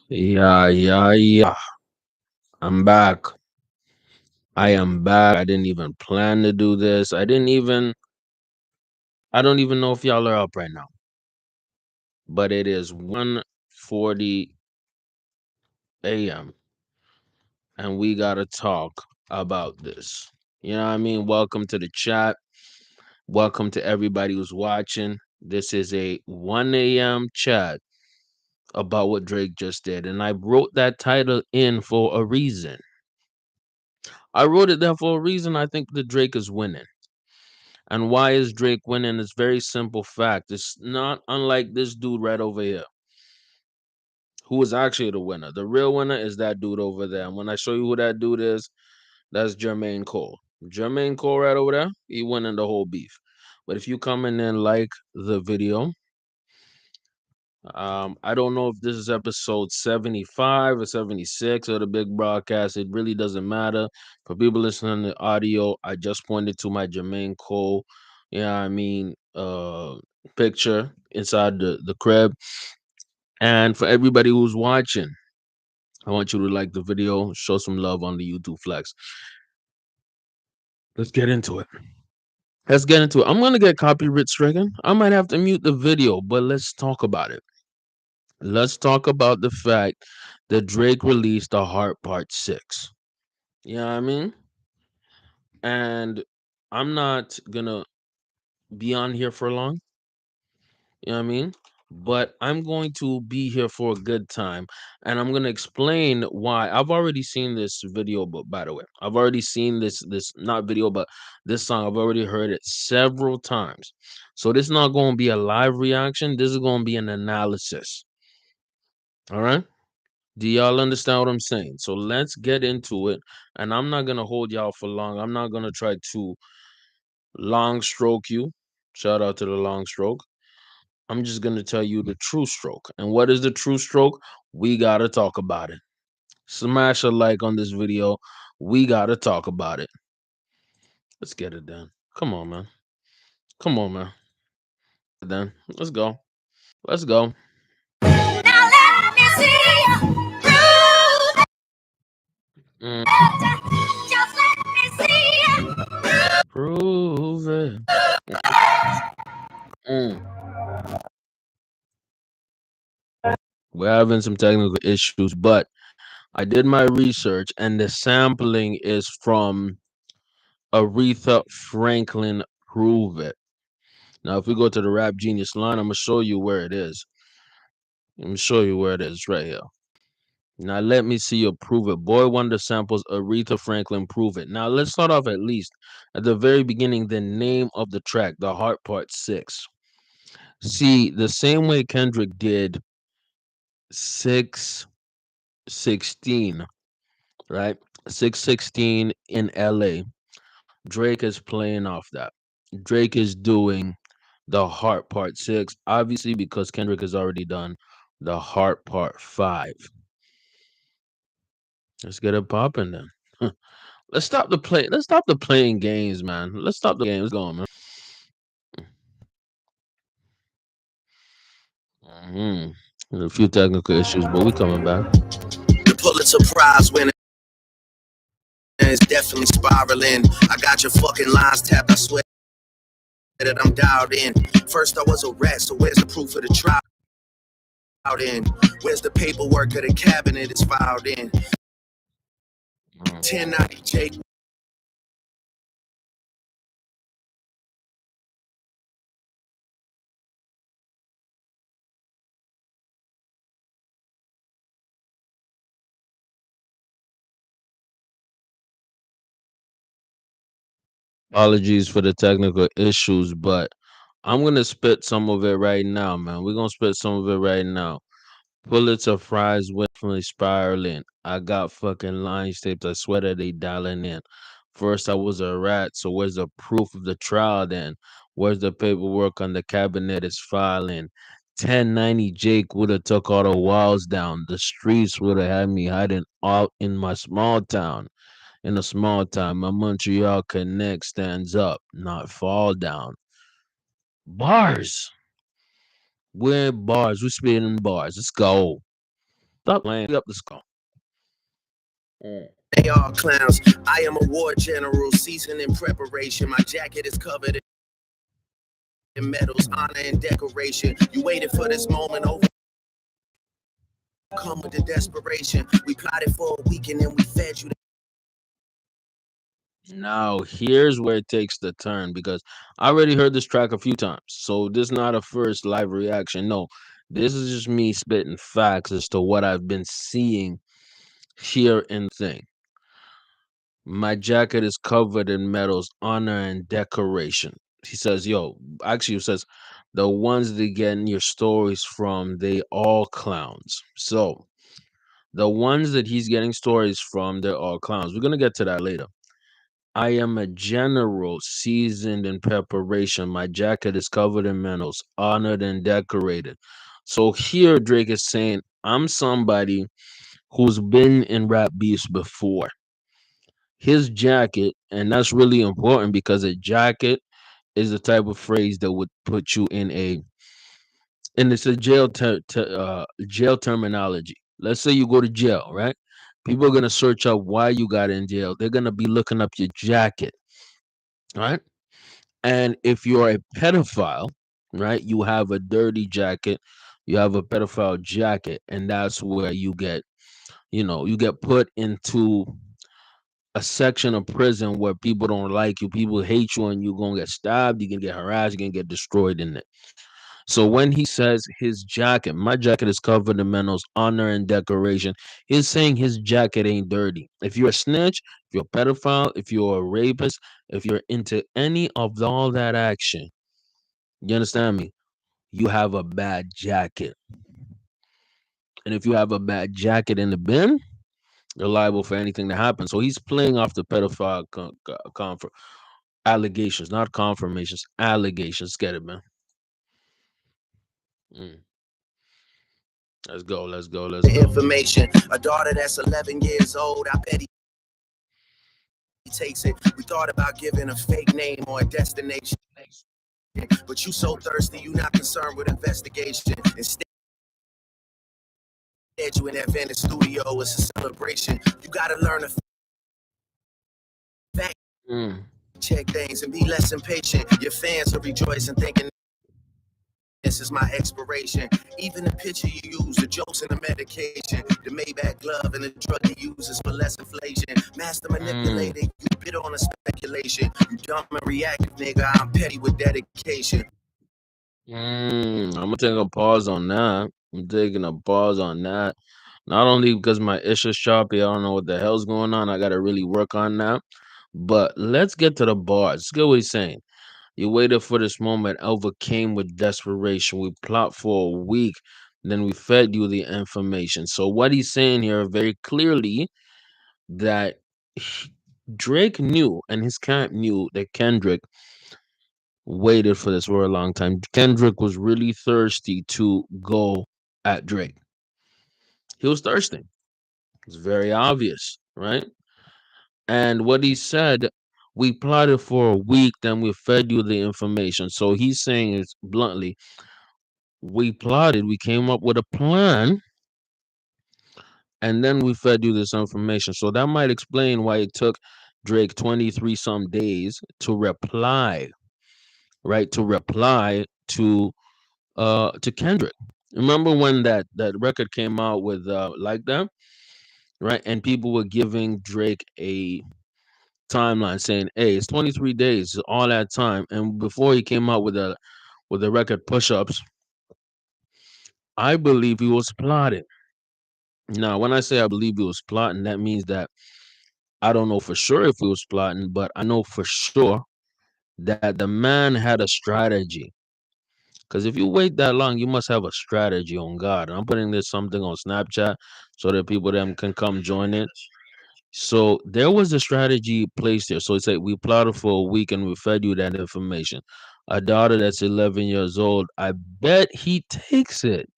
Yeah. I'm back. I am back. I didn't even plan to do this. I don't even know if y'all are up right now. But it is 1:40 a.m. and we got to talk about this. You know what I mean? Welcome to the chat. Welcome to everybody who's watching. This is a 1 a.m. chat about what Drake just did. And I wrote that title in for a reason. I wrote it there for a reason. I think that Drake is winning. And why is Drake winning? It's very simple fact. It's not unlike this dude right over here, who is actually the winner. The real winner is that dude over there. And when I show you who that dude is, that's Jermaine Cole. Jermaine Cole right over there, he winning the whole beef. But if you come in and like the video, I don't know if this is episode 75 or 76 of the big broadcast. It really doesn't matter. For people listening to audio, I just pointed to my Jermaine Cole, picture inside the crib. And for everybody who's watching, I want you to like the video, show some love on the YouTube flex. Let's get into it. I'm gonna get copyright stricken. I might have to mute the video, but let's talk about it. Let's talk about the fact that Drake released the Heart Part 6. You know what I mean? And I'm not gonna be on here for long. You know what I mean? But I'm going to be here for a good time. And I'm gonna explain why. I've already seen this video, but by the way, I've already seen this not video, but this song. I've already heard it several times. So this is not gonna be a live reaction. This is gonna be an analysis. All right. Do y'all understand what I'm saying? So let's get into it. And I'm not gonna hold y'all for long. I'm not gonna try to long stroke you. Shout out to the long stroke. I'm just gonna tell you the true stroke. And what is the true stroke? We gotta talk about it. Smash a like on this video. We gotta talk about it. Let's get it done. Come on, man. Come on, man. Then let's go. Let's go. Now let me see you prove it. Mm, Just let me see you. prove it. Mm. We're having some technical issues, but I did my research, and the sampling is from Aretha Franklin. Prove it. Now, if we go to the Rap Genius line, I'm gonna show you where it is. Let me show you where it is right here. Now, let me see you prove it. Boy Wonder samples Aretha Franklin. Prove it. Now, let's start off at least at the very beginning. The name of the track, The Heart Part 6. See, the same way Kendrick did 616, right? 616 in LA. Drake is playing off that. Drake is doing the Heart Part 6, obviously, because Kendrick has already done the Heart Part 5. Let's get it popping then. Let's stop the playing games, man. Let's stop the games going, man. A few technical issues, but we coming back. The Pulitzer Prize winner is definitely spiraling. I got your fucking lines tapped. I swear that I'm dialed in. First I was a rat, so where's the proof of the trial? In where's the paperwork of the cabinet is filed in? 1090 Jake. Apologies for the technical issues, but I'm gonna spit some of it right now, man. We're gonna spit some of it right now. Pulitzer fries definitely spiraling. I got fucking lines taped. I swear that they dialing in. First, I was a rat, so where's the proof of the trial then? Where's the paperwork on the cabinet is filing? 1090 Jake would have took all the walls down. The streets would have had me hiding out in my small town. In a small town, my Montreal connect stands up, not fall down. Bars. We're in bars. We're spitting bars. Let's go. Stop playing. Up the skull. They all clowns. I am a war general, seasoned in preparation. My jacket is covered in medals, honor, and decoration. You waited for this moment, overcome with the desperation. We plotted for a week and then we fed you. Now, here's where it takes the turn because I already heard this track a few times. So, this is not a first live reaction. No, this is just me spitting facts as to what I've been seeing here in the thing. My jacket is covered in medals, honor, and decoration. He says, yo, actually, he says, the ones that getting your stories from, they all clowns. So, the ones that he's getting stories from, they're all clowns. We're going to get to that later. I am a general seasoned in preparation. My jacket is covered in medals, honored and decorated. So here Drake is saying, I'm somebody who's been in rap beefs before. His jacket, and that's really important because a jacket is the type of phrase that would put you in a, and it's a jail terminology. Let's say you go to jail, right? People are gonna search up why you got in jail. They're gonna be looking up your jacket, right? And if you're a pedophile, right, you have a dirty jacket, you have a pedophile jacket, and that's where you get, you get put into a section of prison where people don't like you, people hate you, and you're gonna get stabbed, you can get harassed, you can get destroyed in it. So when he says his jacket, my jacket is covered in medals, honor, and decoration, he's saying his jacket ain't dirty. If you're a snitch, if you're a pedophile, if you're a rapist, if you're into any of all that action, you understand me? You have a bad jacket. And if you have a bad jacket in the bin, you're liable for anything that happens. So he's playing off the pedophile allegations, not confirmations, allegations. Get it, man. Mm. Let's go, let's go, let's The go. information. A daughter that's 11 years old, I bet he takes it. We thought about giving a fake name or a destination, but you so thirsty, you not concerned with investigation. Instead, you in that Venice studio, it's a celebration. You gotta learn to fact Mm. check things and be less impatient. Your fans are rejoicing, thinking this is my expiration. Even the picture you use, the jokes and the medication, the Maybach glove and the drug he uses for less inflation. Master Mm. manipulated, you bid on a speculation. You dumb and reactive, nigga. I'm petty with dedication. I'm gonna take a pause on that. I'm taking a pause on that. Not only because my ish is choppy, I don't know what the hell's going on. I gotta really work on that. But let's get to the bars. Let's get what he's saying. You waited for this moment, overcame with desperation. We plot for a week, then we fed you the information. So what he's saying here very clearly that Drake knew and his camp knew that Kendrick waited for this for a long time. Kendrick was really thirsty to go at Drake. He was thirsty. It's very obvious, right? And what he said, we plotted for a week, then we fed you the information. So he's saying is bluntly, we plotted, we came up with a plan, and then we fed you this information. So that might explain why it took Drake 23 some days to reply, right? To reply to Kendrick. Remember when that record came out with like that, right? And people were giving Drake a timeline saying, "Hey, it's 23 days, all that time." And before he came out with the record push-ups, I believe he was plotting. Now, when I say I believe he was plotting, that means that I don't know for sure if he was plotting, but I know for sure that the man had a strategy. Because if you wait that long, you must have a strategy on God. And I'm putting this something on Snapchat so that people them can come join it. So there was a strategy placed there. So it's like we plotted for a week and we fed you that information. A daughter that's 11 years old, I bet he takes it.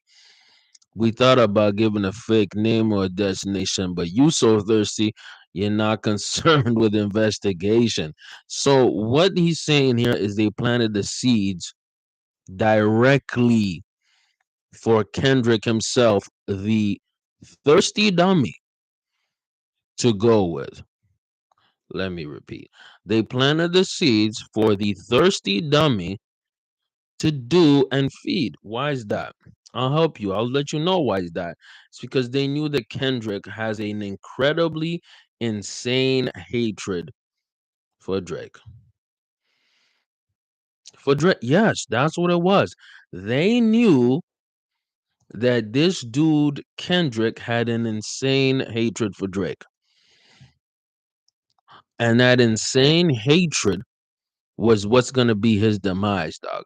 We thought about giving a fake name or a destination, but you so thirsty, you're not concerned with investigation. So what he's saying here is they planted the seeds directly for Kendrick himself, the thirsty dummy to go with. Let me repeat. They planted the seeds for the thirsty dummy to do and feed. Why is that? I'll help you. I'll let you know why is that. It's because they knew that Kendrick has an incredibly insane hatred for Drake. For Drake, yes, that's what it was. They knew that this dude Kendrick had an insane hatred for Drake. And that insane hatred was what's gonna be his demise, dog.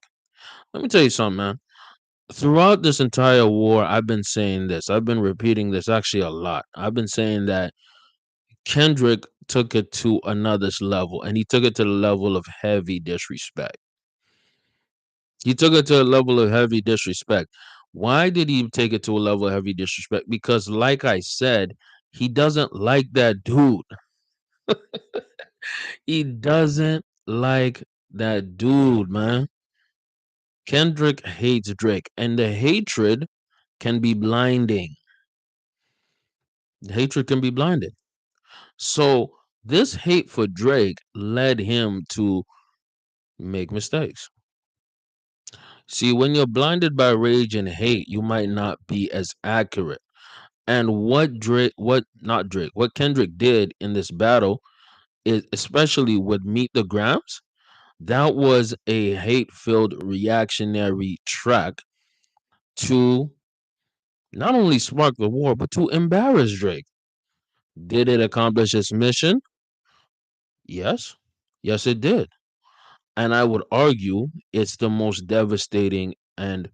Let me tell you something, man. Throughout this entire war, I've been saying this. I've been repeating this actually a lot. I've been saying that Kendrick took it to another level, and he took it to the level of heavy disrespect. He took it to a level of heavy disrespect. Why did he take it to a level of heavy disrespect? Because, like I said, he doesn't like that dude. He doesn't like that dude, man. Kendrick hates Drake, and the hatred can be blinding. The hatred can be blinding. So this hate for Drake led him to make mistakes. See, when you're blinded by rage and hate, you might not be as accurate. And what Kendrick did in this battle is, especially with Meet the Grams, that was a hate-filled reactionary track to not only spark the war, but to embarrass Drake. Did it accomplish its mission? Yes. Yes, it did. And I would argue it's the most devastating. And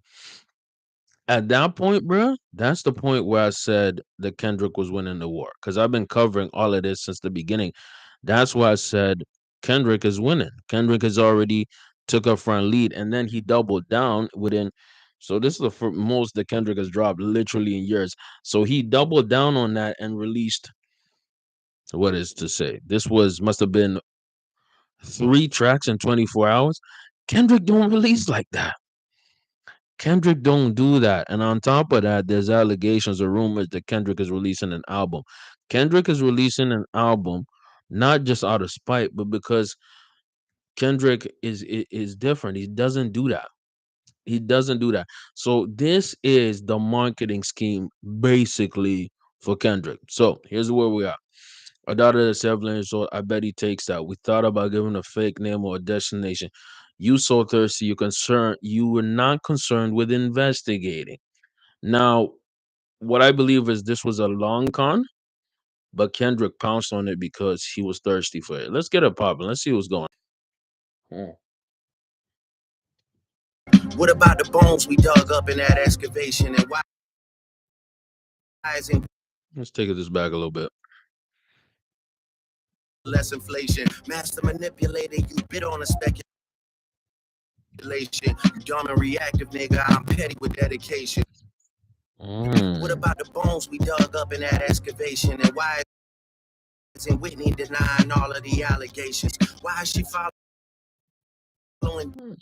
at that point, bro, that's the point where I said that Kendrick was winning the war. Because I've been covering all of this since the beginning. That's why I said Kendrick is winning. Kendrick has already took a front lead, and then he doubled down within. So this is the most that Kendrick has dropped literally in years. So he doubled down on that and released what is to say. This was must have been 3 tracks in 24 hours. Kendrick don't release like that. Kendrick don't do that. And on top of that, there's allegations or rumors that Kendrick is releasing an album. Kendrick is releasing an album not just out of spite, but because Kendrick is different. He doesn't do that. He doesn't do that. So this is the marketing scheme basically for Kendrick. So here's where we are. A daughter that's 7 years old, I bet he takes that. We thought about giving a fake name or a destination. You so thirsty, you were not concerned with investigating. Now, what I believe is this was a long con, but Kendrick pounced on it because he was thirsty for it. Let's get it popping. Let's see what's going on. What about the bones we dug up in that excavation? And why isn't Let's take this back a little bit. less inflation? Master manipulator, you bit on a speculation. You dumb and reactive, nigga. I'm petty with dedication. What Mm. about the bones we dug up in that excavation? And why isn't Whitney denying all of the allegations? Why is she following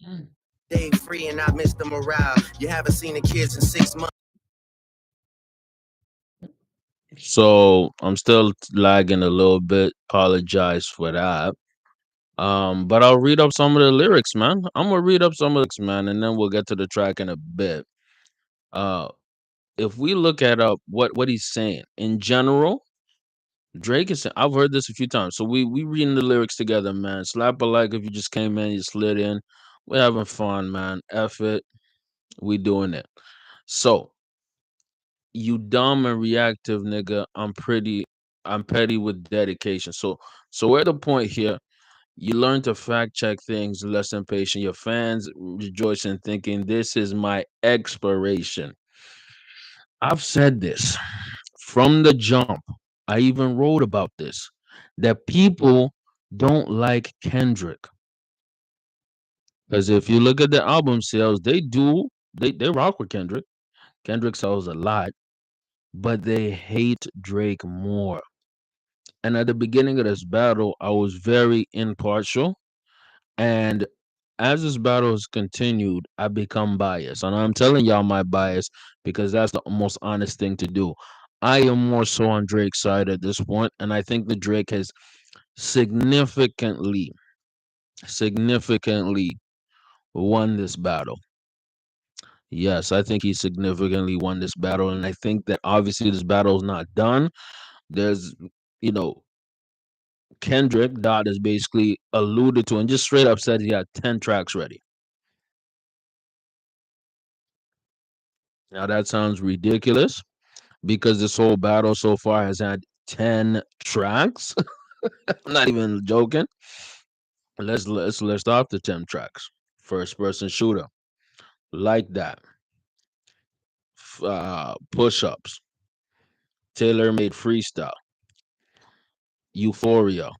Dave Free and I Mr. Morale? You haven't seen the kids in 6 months. So I'm still lagging a little bit. Apologize for that. But I'll read up some of the lyrics, man. I'm gonna read up some of the lyrics, man, and then we'll get to the track in a bit. Uh, if we look at what he's saying in general, Drake is. I've heard this a few times, so we reading the lyrics together, man. Slap a like if you just came in, you slid in. We're having fun, man. F it, we doing it. So you dumb and reactive nigga. I'm petty with dedication. So we're at the point here. You learn to fact check things, less impatient. Your fans rejoice in thinking this is my expiration. I've said this from the jump. I even wrote about this that people don't like Kendrick because if you look at the album sales, they rock with Kendrick. Kendrick sells a lot, but they hate Drake more. And at the beginning of this battle, I was very impartial. And as this battle has continued, I become biased. And I'm telling y'all my bias because that's the most honest thing to do. I am more so on Drake's side at this point, and I think that Drake has significantly, significantly won this battle. Yes, I think he significantly won this battle, and I think that obviously this battle is not done. There's, you know, Kendrick Dot has basically alluded to and just straight up said he had 10 tracks ready. Now that sounds ridiculous because this whole battle so far has had 10 tracks. I'm not even joking. Let's list off the 10 tracks. First person shooter, like that. Push ups, tailor made freestyle, euphoria,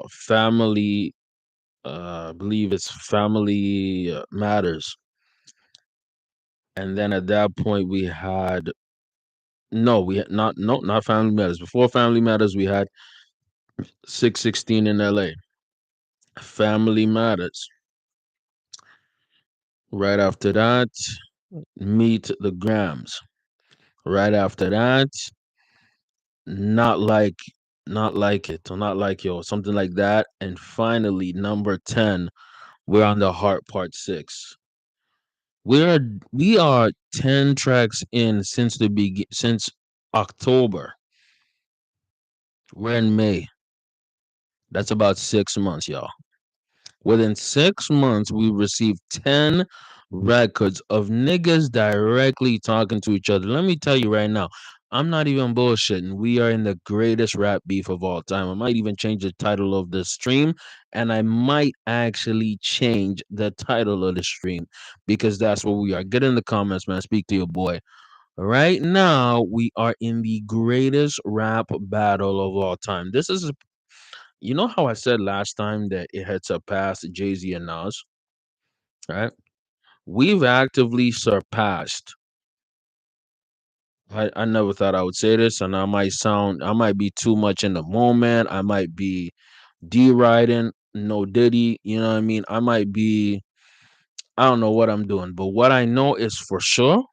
family. I believe it's family matters. And then at that point we had no, we had not no not family matters. Before family matters, we had 616 in LA. Family matters. Right after that, meet the Grams. Right after that, not like not like it or not like yo, something like that. And finally, number 10, we're on the Heart Part 6. We're we are 10 tracks in since October. We're in May. That's about 6 months, y'all. Within 6 months, we received 10 records of niggas directly talking to each other. Let me tell you right now, I'm not even bullshitting. We are in the greatest rap beef of all time. I might even change the title of the stream, and I might actually change the title of the stream because that's what we are. Get in the comments, man. Speak to your boy. Right now, we are in the greatest rap battle of all time. This is, you know how I said last time that it had surpassed Jay Z and Nas, right? We've actively surpassed. I never thought I would say this, and I might be too much in the moment. I might be deriding, no Diddy, you know what I mean? I might be, I don't know what I'm doing, but what I know is for sure,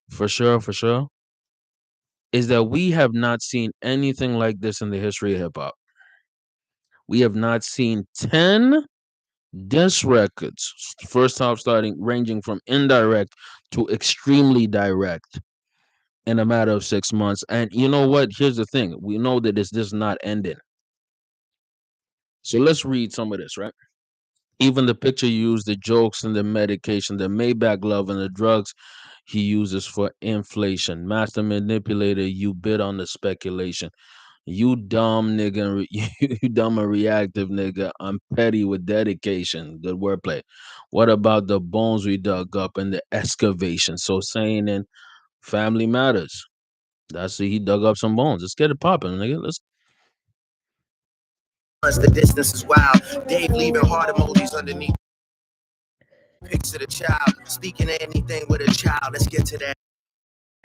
is that we have not seen anything like this in the history of hip hop. We have not seen 10 diss records, first off, starting ranging from indirect to extremely direct in a matter of 6 months. And you know what? Here's the thing: we know that it's just not ending. So let's read some of this, right? Even the picture used, the jokes and the medication, the Maybach love and the drugs he uses for inflation. Master manipulator, you bid on the speculation. You dumb nigga, you dumb and reactive nigga. I'm petty with dedication. Good wordplay. What about the bones we dug up in the excavation? So saying in Family Matters. That's it. He dug up some bones. Let's get it popping, nigga. Let's. The distance is wild. Dave leaving heart emojis underneath pics of the child. Speaking of anything with a child, let's get to that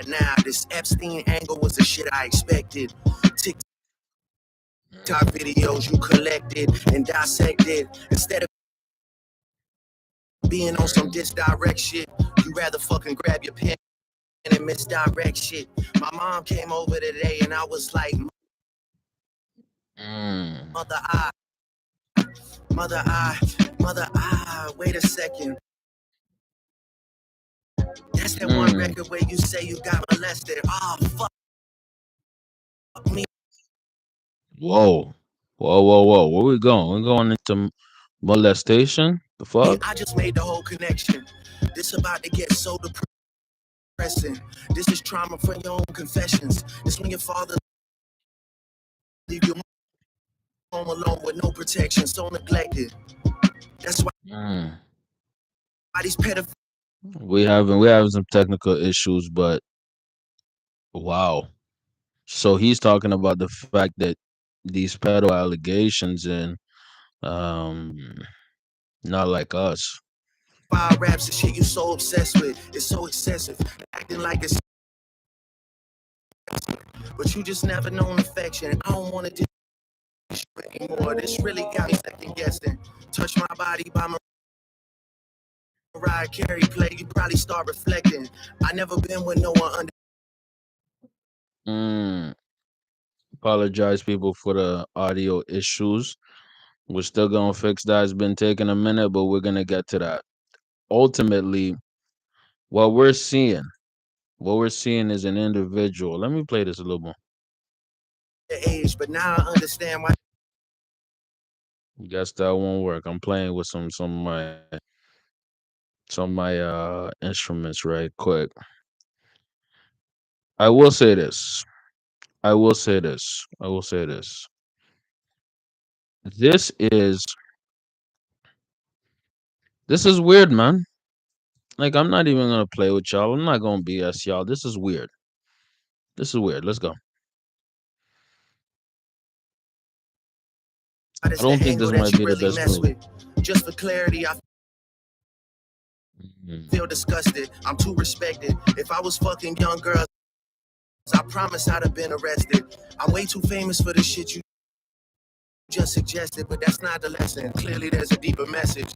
now. This Epstein angle was the shit I expected. TikTok videos you collected and dissected. Instead of being on some disdirect shit, you rather fucking grab your pen and misdirect shit. My mom came over today and I was like, mother, I, mother, I, mother, I, wait a second. That's that one record where you say you got molested. Oh, fuck me. Whoa. Whoa, whoa, whoa. Where we going? We're going into molestation? The fuck? I just made the whole connection. This about to get so depressing. This is trauma from your own confessions. This when your father leave you home alone with no protection, so neglected. That's why these pedophiles. We having some technical issues, but wow. So he's talking about the fact that these pedo allegations and um not like us. Fire raps and shit you so obsessed with. It's so excessive. Acting like it's but you just never known affection. I don't want to do this anymore. This really got me second guessing. Touch my body by Mariah Carey play. You probably start reflecting. I never been with no one under Mm, apologize, people, for the audio issues. We're still gonna fix that. It's been taking a minute, but we're gonna get to that. Ultimately, what we're seeing, what we're seeing is an individual. Let me play this a little more. The age, but now I understand why. Guess that won't work. I'm playing with some of my instruments right quick. I will say this. I will say this. I will say this. This is this is weird, man. Like I'm not even gonna play with y'all. I'm not gonna BS y'all. This is weird. This is weird. Let's go. I That's the don't think angle this that might you be the really best mess move. with. Just for clarity, I Mhm. feel disgusted. I'm too respected. If I was fucking young girls, I promise I'd have been arrested. I'm way too famous for the shit you just suggested, but that's not the lesson. Clearly, there's a deeper message.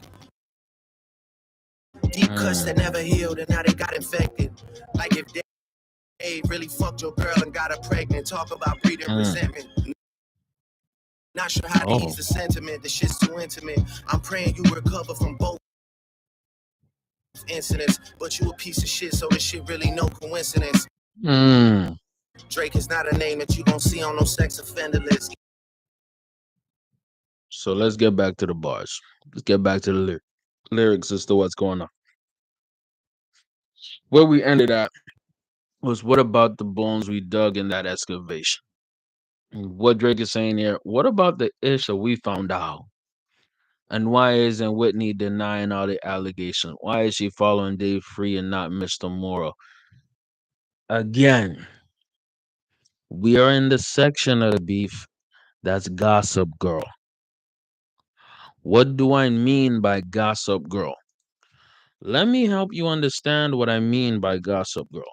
Deep cuts Mm. that never healed and now they got infected. Like if Dave really fucked your girl and got her pregnant. Talk about breeding Mm. resentment. Not sure how to ease Oh. the sentiment. The shit's too intimate. I'm praying you recover from both incidents, but you a piece of shit, so this shit really no coincidence. Mm. Drake is not a name that you gon' see on no sex offender list. So let's get back to the bars. Let's get back to the lyrics as to what's going on. Where we ended at was what about the bones we dug in that excavation? What Drake is saying here, what about the ish that we found out? And why isn't Whitney denying all the allegations? Why is she following Dave Free and not Mr. Morrow? Again, we are in the section of the beef that's Gossip Girl. What do I mean by Gossip Girl? Let me help you understand what I mean by Gossip Girl.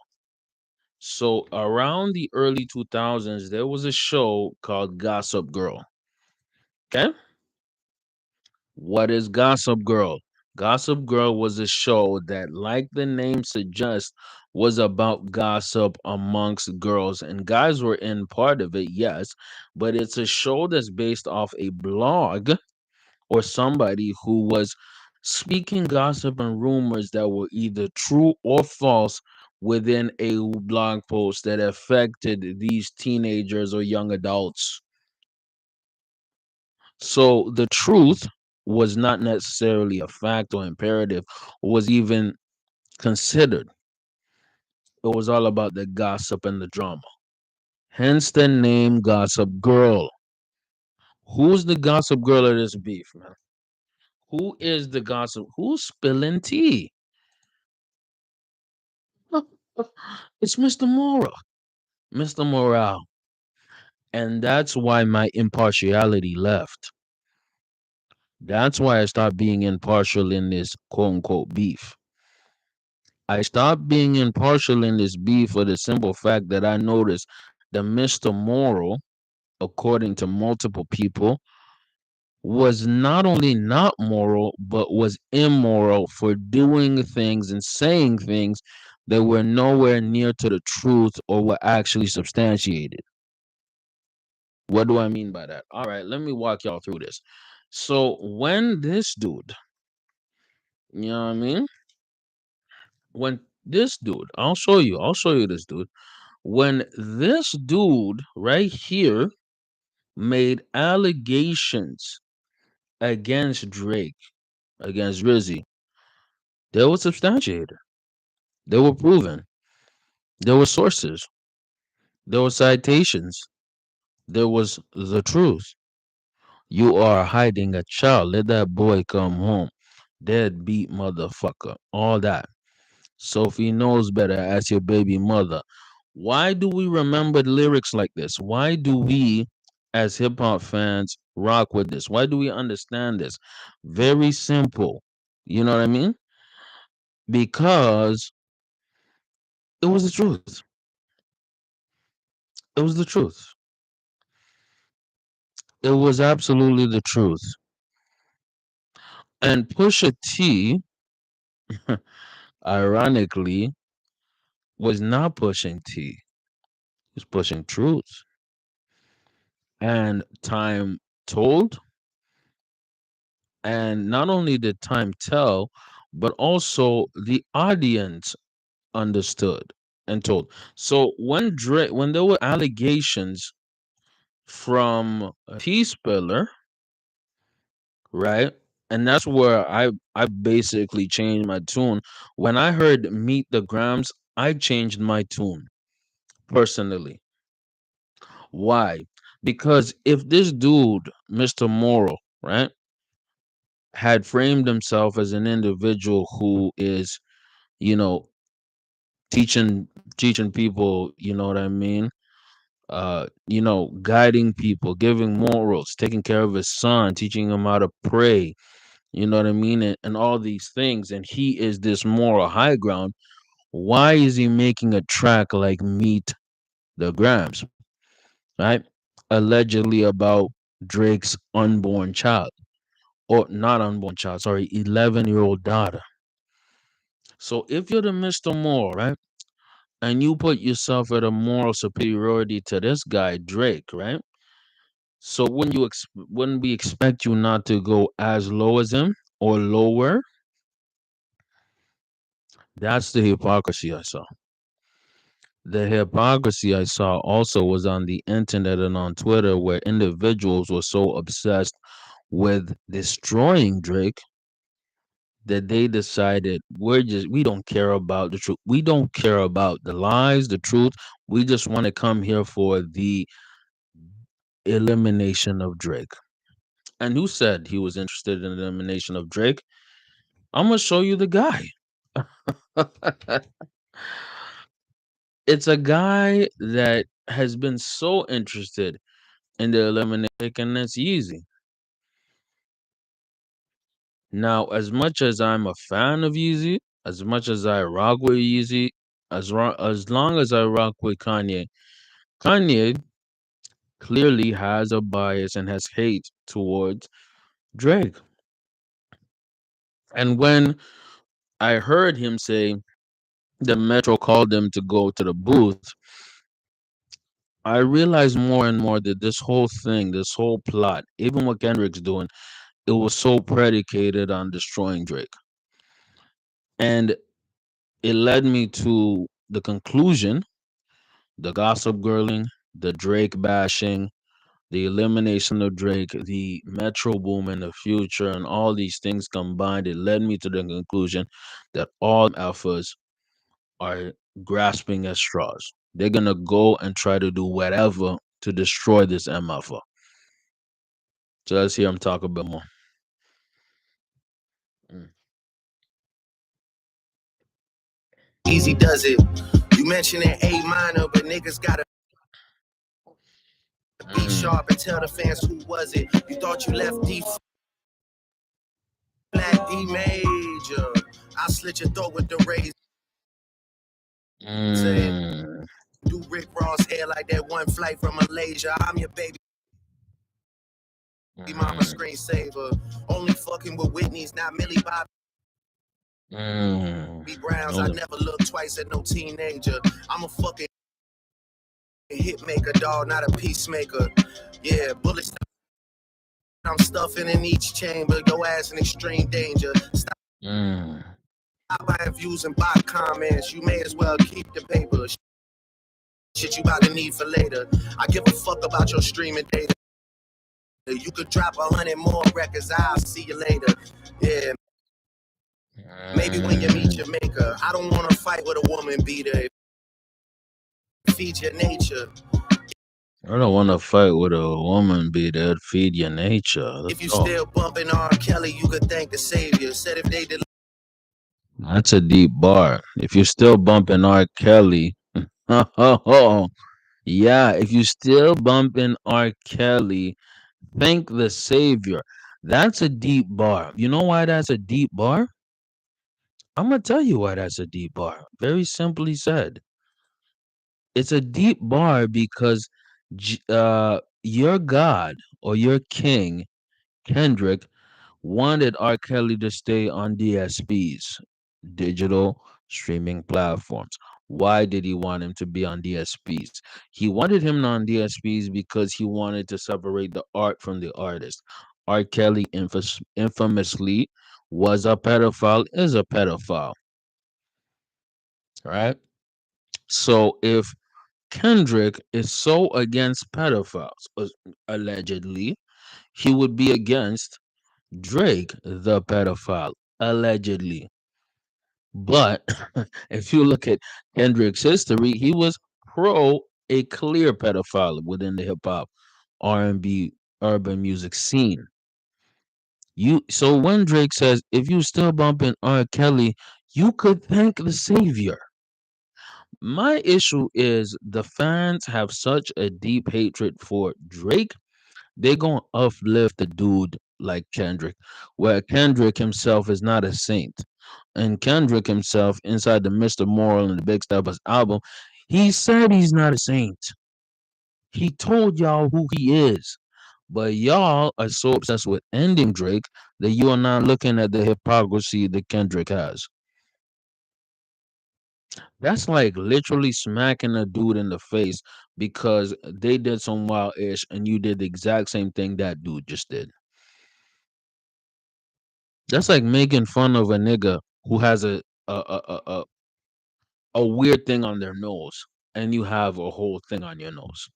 So, around the early 2000s, there was a show called Gossip Girl. Okay? What is Gossip Girl? Gossip Girl was a show that, like the name suggests, was about gossip amongst girls. And guys were in part of it, yes, but it's a show that's based off a blog or somebody who was speaking gossip and rumors that were either true or false within a blog post that affected these teenagers or young adults. So the truth was not necessarily a fact or imperative, or was even considered. It was all about the gossip and the drama. Hence the name Gossip Girl. Who's the gossip girl of this beef, man? Who is the gossip? Who's spilling tea? It's Mr. Mora. Mr. Morale. And that's why my impartiality left. That's why I stopped being impartial in this quote unquote beef. I stopped being impartial in this beef for the simple fact that I noticed that Mr. Moral, according to multiple people, was not only not moral, but was immoral for doing things and saying things that were nowhere near to the truth or were actually substantiated. What do I mean by that? All right, let me walk y'all through this. So when this dude, you know what I mean? When this dude, I'll show you this dude. When this dude right here made allegations against Drake, against Rizzy, they were substantiated. They were proven. There were sources. There were citations. There was the truth. You are hiding a child. Let that boy come home. Deadbeat motherfucker. All that. Sophie knows better as your baby mother. Why do we remember lyrics like this? Why do we, as hip hop fans, rock with this? Why do we understand this? Very simple. You know what I mean? Because it was the truth. It was the truth. It was absolutely the truth. And Pusha T, ironically, was not pushing T. He's pushing truth. And time told, and not only did time tell, but also the audience understood and told. So when there were allegations from a Peace Spiller, right? And that's where I basically changed my tune. When I heard Meet the Grams, I changed my tune personally. Why? Because if this dude, Mr. Moral, right, had framed himself as an individual who is, you know, teaching people, you know what I mean? Guiding people, giving morals, taking care of his son, teaching him how to pray, you know what I mean? And all these things. And he is this moral high ground. Why is he making a track like Meet the Grams, right? Allegedly about Drake's unborn child, or not unborn child, sorry, 11-year-old daughter. So if you're the Mr. Moral, right? And you put yourself at a moral superiority to this guy, Drake, right? So wouldn't we expect you not to go as low as him or lower? That's the hypocrisy I saw. The hypocrisy I saw also was on the internet and on Twitter, where individuals were so obsessed with destroying Drake that they decided we don't care about the truth. We don't care about the lies, the truth. We just want to come here for the elimination of Drake. And who said he was interested in the elimination of Drake? I'm gonna show you the guy. It's a guy that has been so interested in the elimination, and that's easy. Now, as much as I'm a fan of Yeezy, as much as I rock with Yeezy, as long as I rock with Kanye, Kanye clearly has a bias and has hate towards Drake. And when I heard him say the Metro called him to go to the booth, I realized more and more that this whole thing, this whole plot, even what Kendrick's doing, it was so predicated on destroying Drake. And it led me to the conclusion, the gossip girling, the Drake bashing, the elimination of Drake, the Metro boom in the future, and all these things combined, it led me to the conclusion that all alphas are grasping at straws. They're gonna go and try to do whatever to destroy this M alpha. So let's hear him talk a bit more. Mm. Easy does it. You mentioned an A minor, but niggas gotta be Mm. sharp and tell the fans who was it. You thought you left D flat D major. I slit your throat with the razor. Mm. Do Rick Ross hair like that one flight from Malaysia. I'm your baby mama Mm. screensaver. Only fucking with Whitney's, not Millie Bobby Mm. Browns. I Only- never look twice at no teenager. I'm a fucking hit maker, dog, not a peacemaker. Yeah, bullets I'm stuffing in each chamber. Your ass in extreme danger. Stop Mm. buying views and bot comments. You may as well keep the paper. Shit you about to need for later. I give a fuck about your streaming data. You could drop 100 more records. I'll see you later. Yeah, maybe when you meet Mm. your maker. I don't want to fight with a woman beater. Feed your nature. I don't want to fight with a woman be there. Feed your nature. If That's you all. still bumping R. Kelly, you could thank the savior. Said if they did. That's a deep bar. If you're still bumping R. Kelly, yeah. If you still bumping R. Kelly, thank the Savior. That's a deep bar. You know why that's a deep bar? I'm gonna tell you why that's a deep bar. Very simply said, it's a deep bar because your God or your King Kendrick wanted R. Kelly to stay on DSPs, digital streaming platforms. Why did he want him to be on DSPs? He wanted him on DSPs because he wanted to separate the art from the artist. R. Kelly infamously was a pedophile, is a pedophile, right? So if Kendrick is so against pedophiles, allegedly, he would be against Drake, the pedophile, allegedly. But if you look at Kendrick's history, he was pro a clear pedophile within the hip hop, R&B, urban music scene. So when Drake says, "If you still bumping R. Kelly, you could thank the savior." My issue is the fans have such a deep hatred for Drake. They gonna uplift a dude like Kendrick, where Kendrick himself is not a saint. And Kendrick himself, inside the Mr. Moral and the Big Steppers album, he said he's not a saint. He told y'all who he is. But y'all are so obsessed with ending Drake that you are not looking at the hypocrisy that Kendrick has. That's like literally smacking a dude in the face because they did some wild ish and you did the exact same thing that dude just did. That's like making fun of a nigga who has a weird thing on their nose and you have a whole thing on your nose.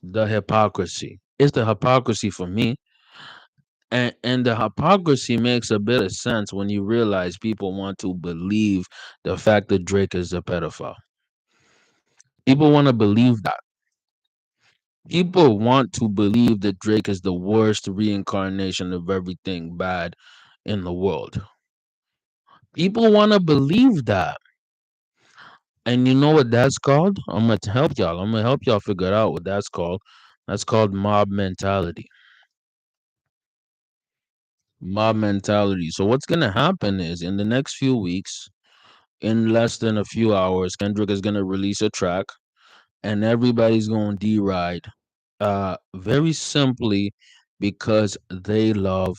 The hypocrisy. It's the hypocrisy for me. And the hypocrisy makes a bit of sense when you realize people want to believe the fact that Drake is a pedophile. People want to believe that. People want to believe that Drake is the worst reincarnation of everything bad in the world. People want to believe that. And you know what that's called? I'm going to help y'all. I'm going to help y'all figure out what that's called. That's called mob mentality. Mob mentality. So what's going to happen is in the next few weeks, in less than a few hours, Kendrick is going to release a track and everybody's going to deride very simply because they love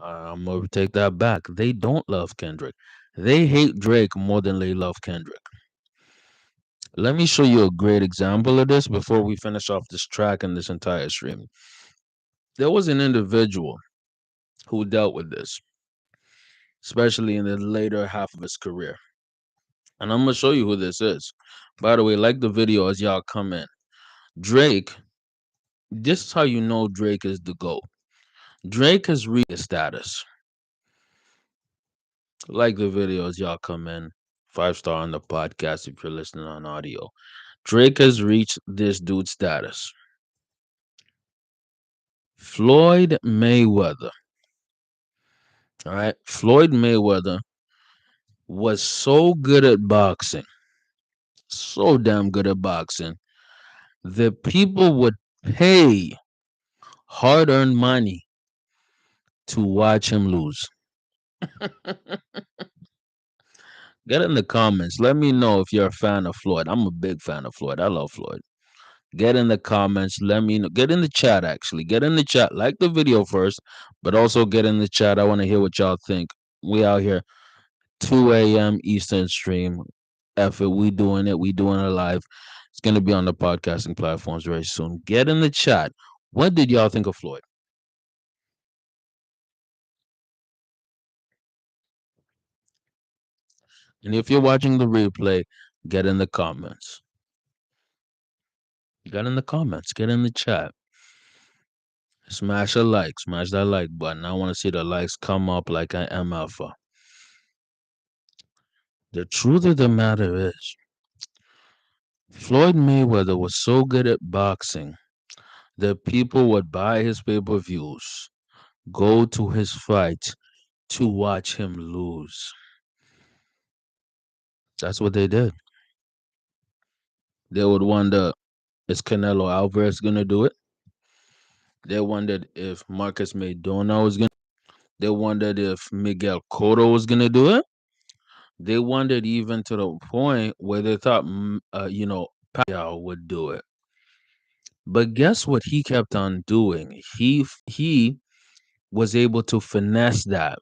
I'm gonna take that back. They don't love Kendrick. They hate Drake more than they love Kendrick. Let me show you a great example of this before we finish off this track and this entire stream. There was an individual who dealt with this, especially in the later half of his career. And I'm gonna show you who this is. By the way, like the video as y'all come in. Drake, this is how you know Drake is the GOAT. Drake has reached a status. Like the video as y'all come in. 5 star on the podcast if you're listening on audio. Drake has reached this dude's status. Floyd Mayweather. All right. Floyd Mayweather was so good at boxing, so damn good at boxing, that people would pay hard earned money to watch him lose. Get in the comments. Let me know if you're a fan of Floyd. I'm a big fan of Floyd. I love Floyd. Get in the comments. Let me know. Get in the chat, actually. Get in the chat. Like the video first, but also get in the chat. I want to hear what y'all think. We out here, 2 a.m. Eastern stream. F it. We doing it. We doing it live. It's going to be on the podcasting platforms very soon. Get in the chat. What did y'all think of Floyd? And if you're watching the replay, get in the comments. Get in the comments. Get in the chat. Smash a like. Smash that like button. I want to see the likes come up like I am alpha. The truth of the matter is, Floyd Mayweather was so good at boxing that people would buy his pay-per-views, go to his fights to watch him lose. That's what they did. They would wonder, is Canelo Alvarez gonna do it? They wondered if Marcus Maidona was gonna. They wondered if Miguel Cotto was gonna do it. They wondered even to the point where they thought, Pacquiao would do it. But guess what he kept on doing? He was able to finesse that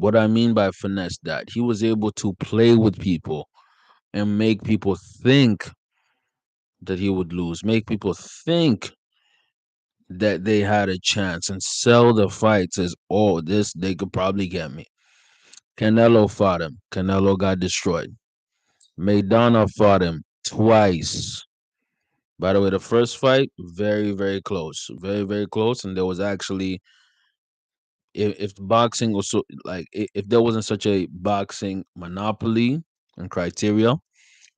What I mean by finesse that he was able to play with people and make people think that he would lose, make people think that they had a chance and sell the fights as, oh, this they could probably get me. Canelo fought him. Canelo got destroyed. Maidana fought him twice. By the way, the first fight, very, very close. Very, very close. And there was actually, if boxing was so, like, if there wasn't such a boxing monopoly and criteria,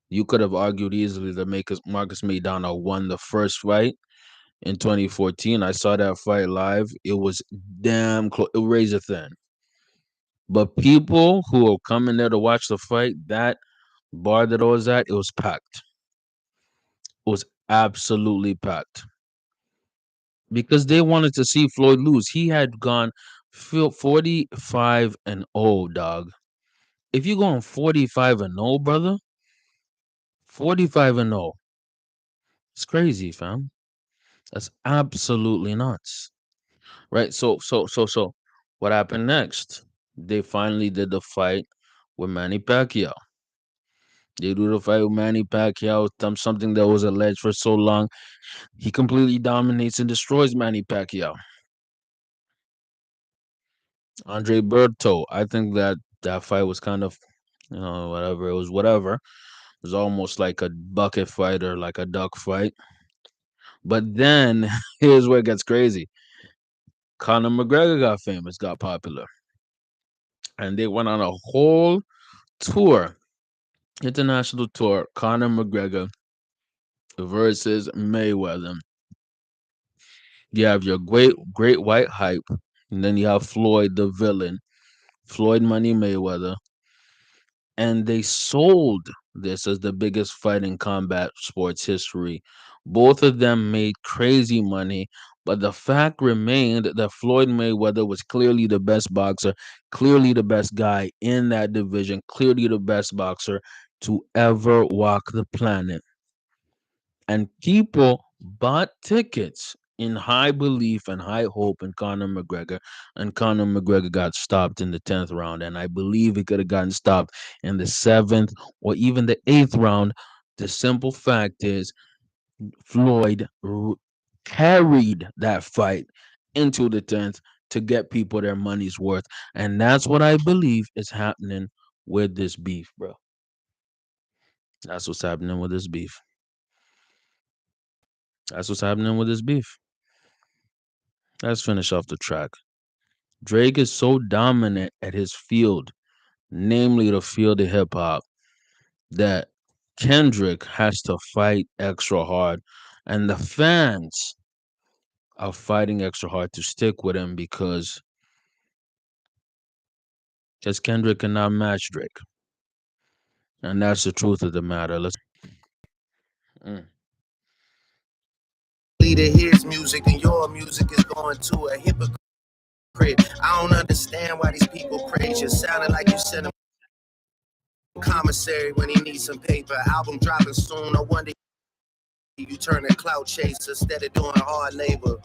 you could have argued easily that Marcus Maidana won the first fight in 2014. I saw that fight live. It was damn close. It was razor thin. But people who were coming there to watch the fight, that bar that I was at, it was packed. It was absolutely packed because they wanted to see Floyd lose. He had gone 45 and 0, dog. If you going 45 and 0, brother, 45 and 0, it's crazy, fam. That's absolutely nuts. Right? So what happened next? They finally did the fight with Manny Pacquiao. They do the fight with Manny Pacquiao, something that was alleged for so long. He completely dominates and destroys Manny Pacquiao. Andre Berto, I think that that fight was kind of, whatever. It was whatever. It was almost like a bucket fight or like a duck fight. But then here's where it gets crazy. Conor McGregor got famous, got popular, and they went on a whole tour, international tour. Conor McGregor versus Mayweather. You have your great white hype, and then you have Floyd the villain, Floyd Money Mayweather, and they sold this as the biggest fight in combat sports history. Both of them made crazy money, but the fact remained that Floyd Mayweather was clearly the best boxer, clearly the best guy in that division, clearly the best boxer to ever walk the planet. And people bought tickets in high belief and high hope in Conor McGregor, and Conor McGregor got stopped in the 10th round, and I believe he could have gotten stopped in the 7th or even the 8th round. The simple fact is, Floyd carried that fight into the 10th to get people their money's worth, and that's what I believe is happening with this beef, bro. That's what's happening with this beef. That's what's happening with this beef. Let's finish off the track. Drake is so dominant at his field, namely the field of hip hop, that Kendrick has to fight extra hard. And the fans are fighting extra hard to stick with him because Kendrick cannot match Drake. And that's the truth of the matter. Mm. Leader, his music and your music is going to a hypocrite. I don't understand why these people praise you. Sounding like you sent him commissary when he needs some paper. Album dropping soon. No wonder you turn a clout chaser instead of doing hard labor.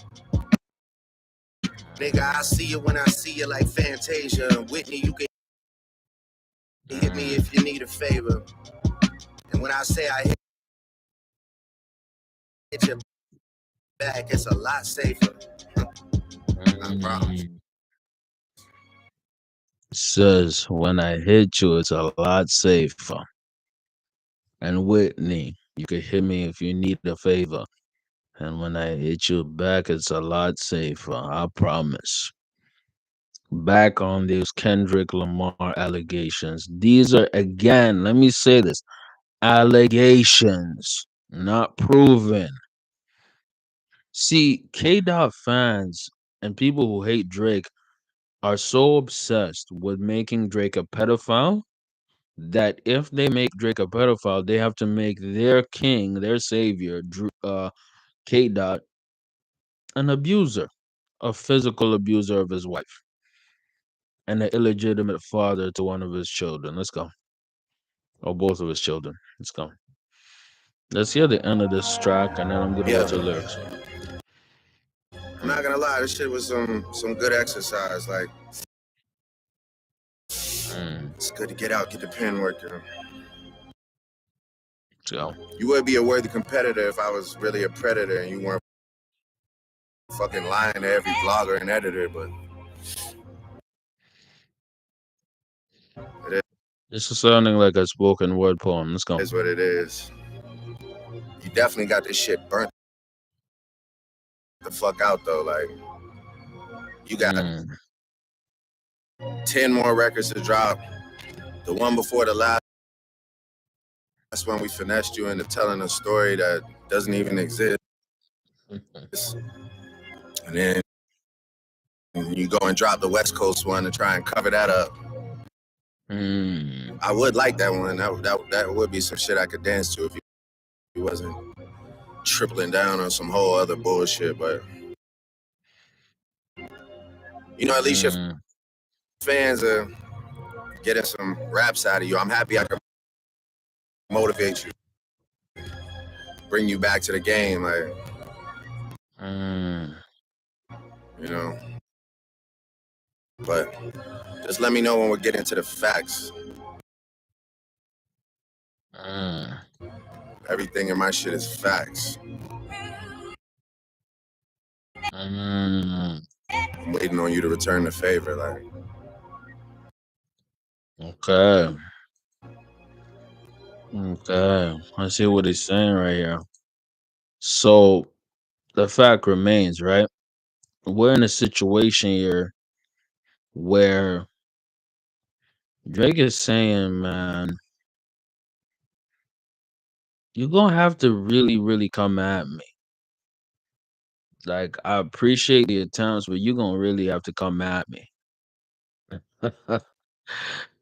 Nigga, I see you when I see you like Fantasia. Whitney, you can hit me if you need a favor. And when I say I hit your back, it's a lot safer. I promise. Says, when I hit you, it's a lot safer. And Whitney, you can hit me if you need a favor. And when I hit you back, it's a lot safer. I promise. Back on these Kendrick Lamar allegations. These are, again, let me say this, allegations, not proven. See, K Dot fans and people who hate Drake are so obsessed with making Drake a pedophile that if they make Drake a pedophile, they have to make their king, their savior, K Dot, an abuser, a physical abuser of his wife, and an illegitimate father to one of his children. Let's go. Or both of his children. Let's go. Let's hear the end of this track, and then I'm gonna Yeah. get your lyrics. I'm not gonna lie, this shit was some good exercise. Like Mm. It's good to get out, get the pen working. So You would be a worthy competitor if I was really a predator and you weren't fucking lying to every blogger and editor, but it this is sounding like a spoken word poem. Let's go. is what it is. You definitely got this shit burnt the fuck out though. Like you got Mm. 10 more records to drop. The one before the last one, we finessed you into telling a story that doesn't even exist. And then you go and drop the West Coast one to try and cover that up. Mm. I would like that one. That would be some shit I could dance to if you wasn't tripling down on some whole other bullshit. But at least your Mm. fans are getting some raps out of you. I'm happy I can motivate you, bring you back to the game. Like, Mm. you know. But just let me know when we get into the facts. Mm. Everything in my shit is facts. Mm. I'm waiting on you to return the favor. Like, Okay. Okay. I see what he's saying right here. So the fact remains, right? We're in a situation here where Drake is saying, man, you're gonna have to really, really come at me. Like, I appreciate the attempts, but you're gonna really have to come at me.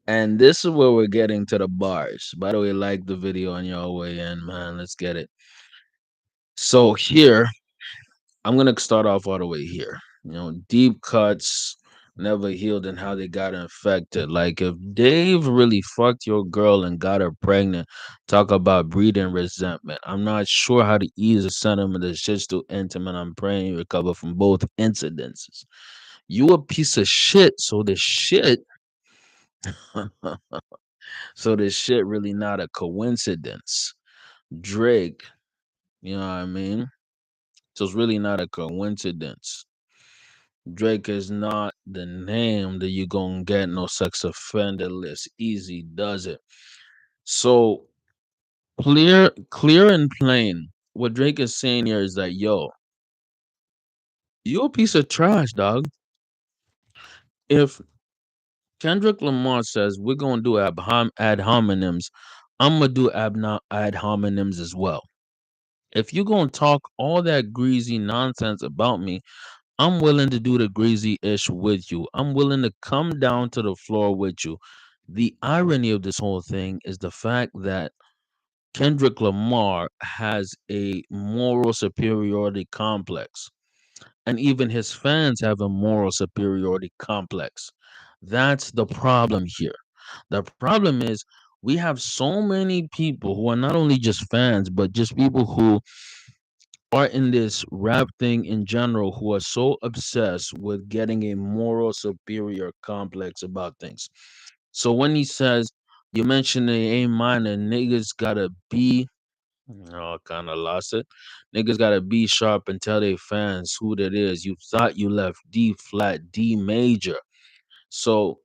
And this is where we're getting to the bars. By the way, like the video on your way in, man. Let's get it. So here, I'm gonna start off all the way here. Deep cuts never healed and how they got infected. Like if Dave really fucked your girl and got her pregnant, talk about breeding resentment. I'm not sure how to ease the sentiment. The shit's too intimate. I'm praying you recover from both incidences. You a piece of shit, so the shit so this shit really not a coincidence. Drake, you know what I mean? So it's really not a coincidence. Drake is not the name that you gonna get no sex offender list. Easy does it. So clear and plain. What Drake is saying here is that yo, you a piece of trash, dog. If Kendrick Lamar says we're gonna do ad hominems, I'm gonna do ad hominems as well. If you're gonna talk all that greasy nonsense about me, I'm willing to do the greasy ish with you. I'm willing to come down to the floor with you. The irony of this whole thing is the fact that Kendrick Lamar has a moral superiority complex, and even his fans have a moral superiority complex. That's the problem here. The problem is we have so many people who are not only just fans, but just people who are in this rap thing in general who are so obsessed with getting a moral superior complex about things. So when he says, you mentioned the A minor, niggas gotta be, oh, kind of lost it. Niggas gotta be sharp and tell their fans who that is. You thought you left D flat, D major. So,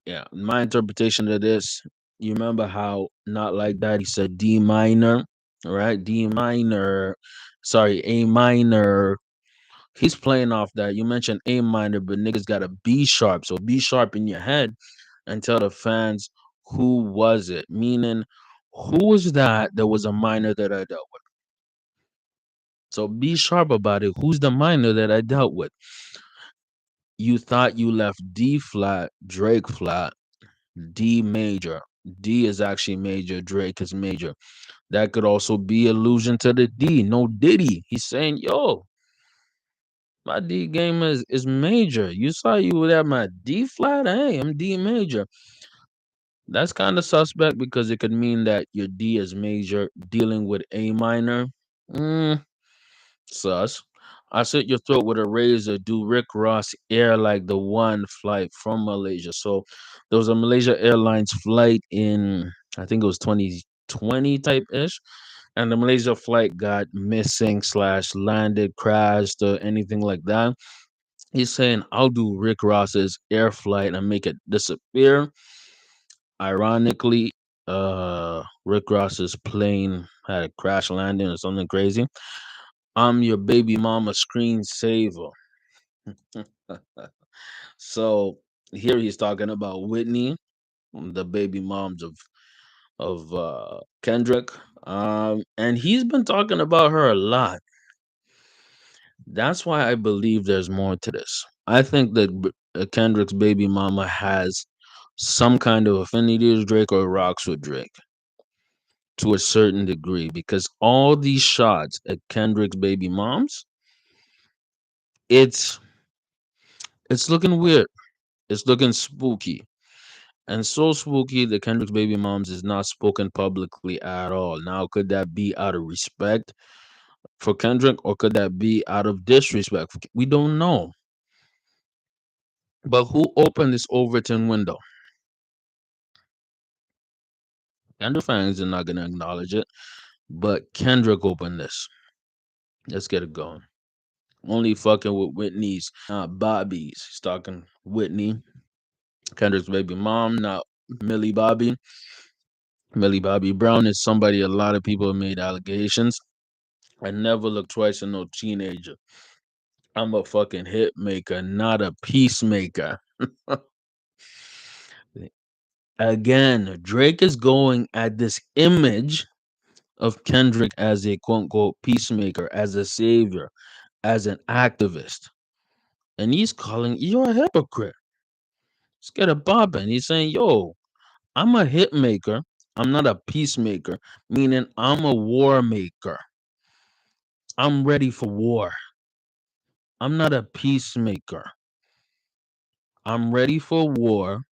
yeah, my interpretation of this, you remember how not like that he said D minor, right? D minor, sorry, A minor. He's playing off that. You mentioned A minor, but niggas got a B sharp. So be sharp in your head and tell the fans who was it. Meaning, who was that was a minor that I dealt with? So be sharp about it. Who's the minor that I dealt with? You thought you left D flat, Drake flat, D major. D is actually major, Drake is major. That could also be allusion to the D. No Diddy. He's saying, yo, my D game is major. You saw you were at my D flat. Hey, I'm D major. That's kind of suspect because it could mean that your D is major dealing with A minor. Mm, sus. I slit your throat with a razor. Do Rick Ross air like the one flight from Malaysia? So there was a Malaysia Airlines flight in, I think it was 2020 type ish, and the Malaysia flight got missing slash landed, crashed, or anything like that. He's saying I'll do Rick Ross's air flight and make it disappear. Ironically, Rick Ross's plane had a crash landing or something crazy. I'm your baby mama screensaver. So here he's talking about Whitney, the baby moms of Kendrick, and he's been talking about her a lot. That's why I believe there's more to this. I think that Kendrick's baby mama has some kind of affinity to Drake or rocks with Drake to a certain degree because all these shots at Kendrick's baby moms, it's it's looking weird. It's looking spooky. And so spooky that Kendrick's baby moms is not spoken publicly at all. Now, could that be out of respect for Kendrick or could that be out of disrespect? We don't know. But who opened this Overton window? Kendrick fans are not going to acknowledge it, but Kendrick opened this. Let's get it going. Only fucking with Whitney's, not Bobby's. He's talking Whitney, Kendrick's baby mom, not Millie Bobby. Millie Bobby Brown is somebody a lot of people have made allegations. I never look twice at no teenager. I'm a fucking hit maker, not a peacemaker. Again, Drake is going at this image of Kendrick as a quote unquote peacemaker, as a savior, as an activist. And he's calling you're a hypocrite. Let's get a bopping. He's saying, yo, I'm a hit maker. I'm not a peacemaker, meaning I'm a war maker. I'm ready for war. I'm not a peacemaker. I'm ready for war.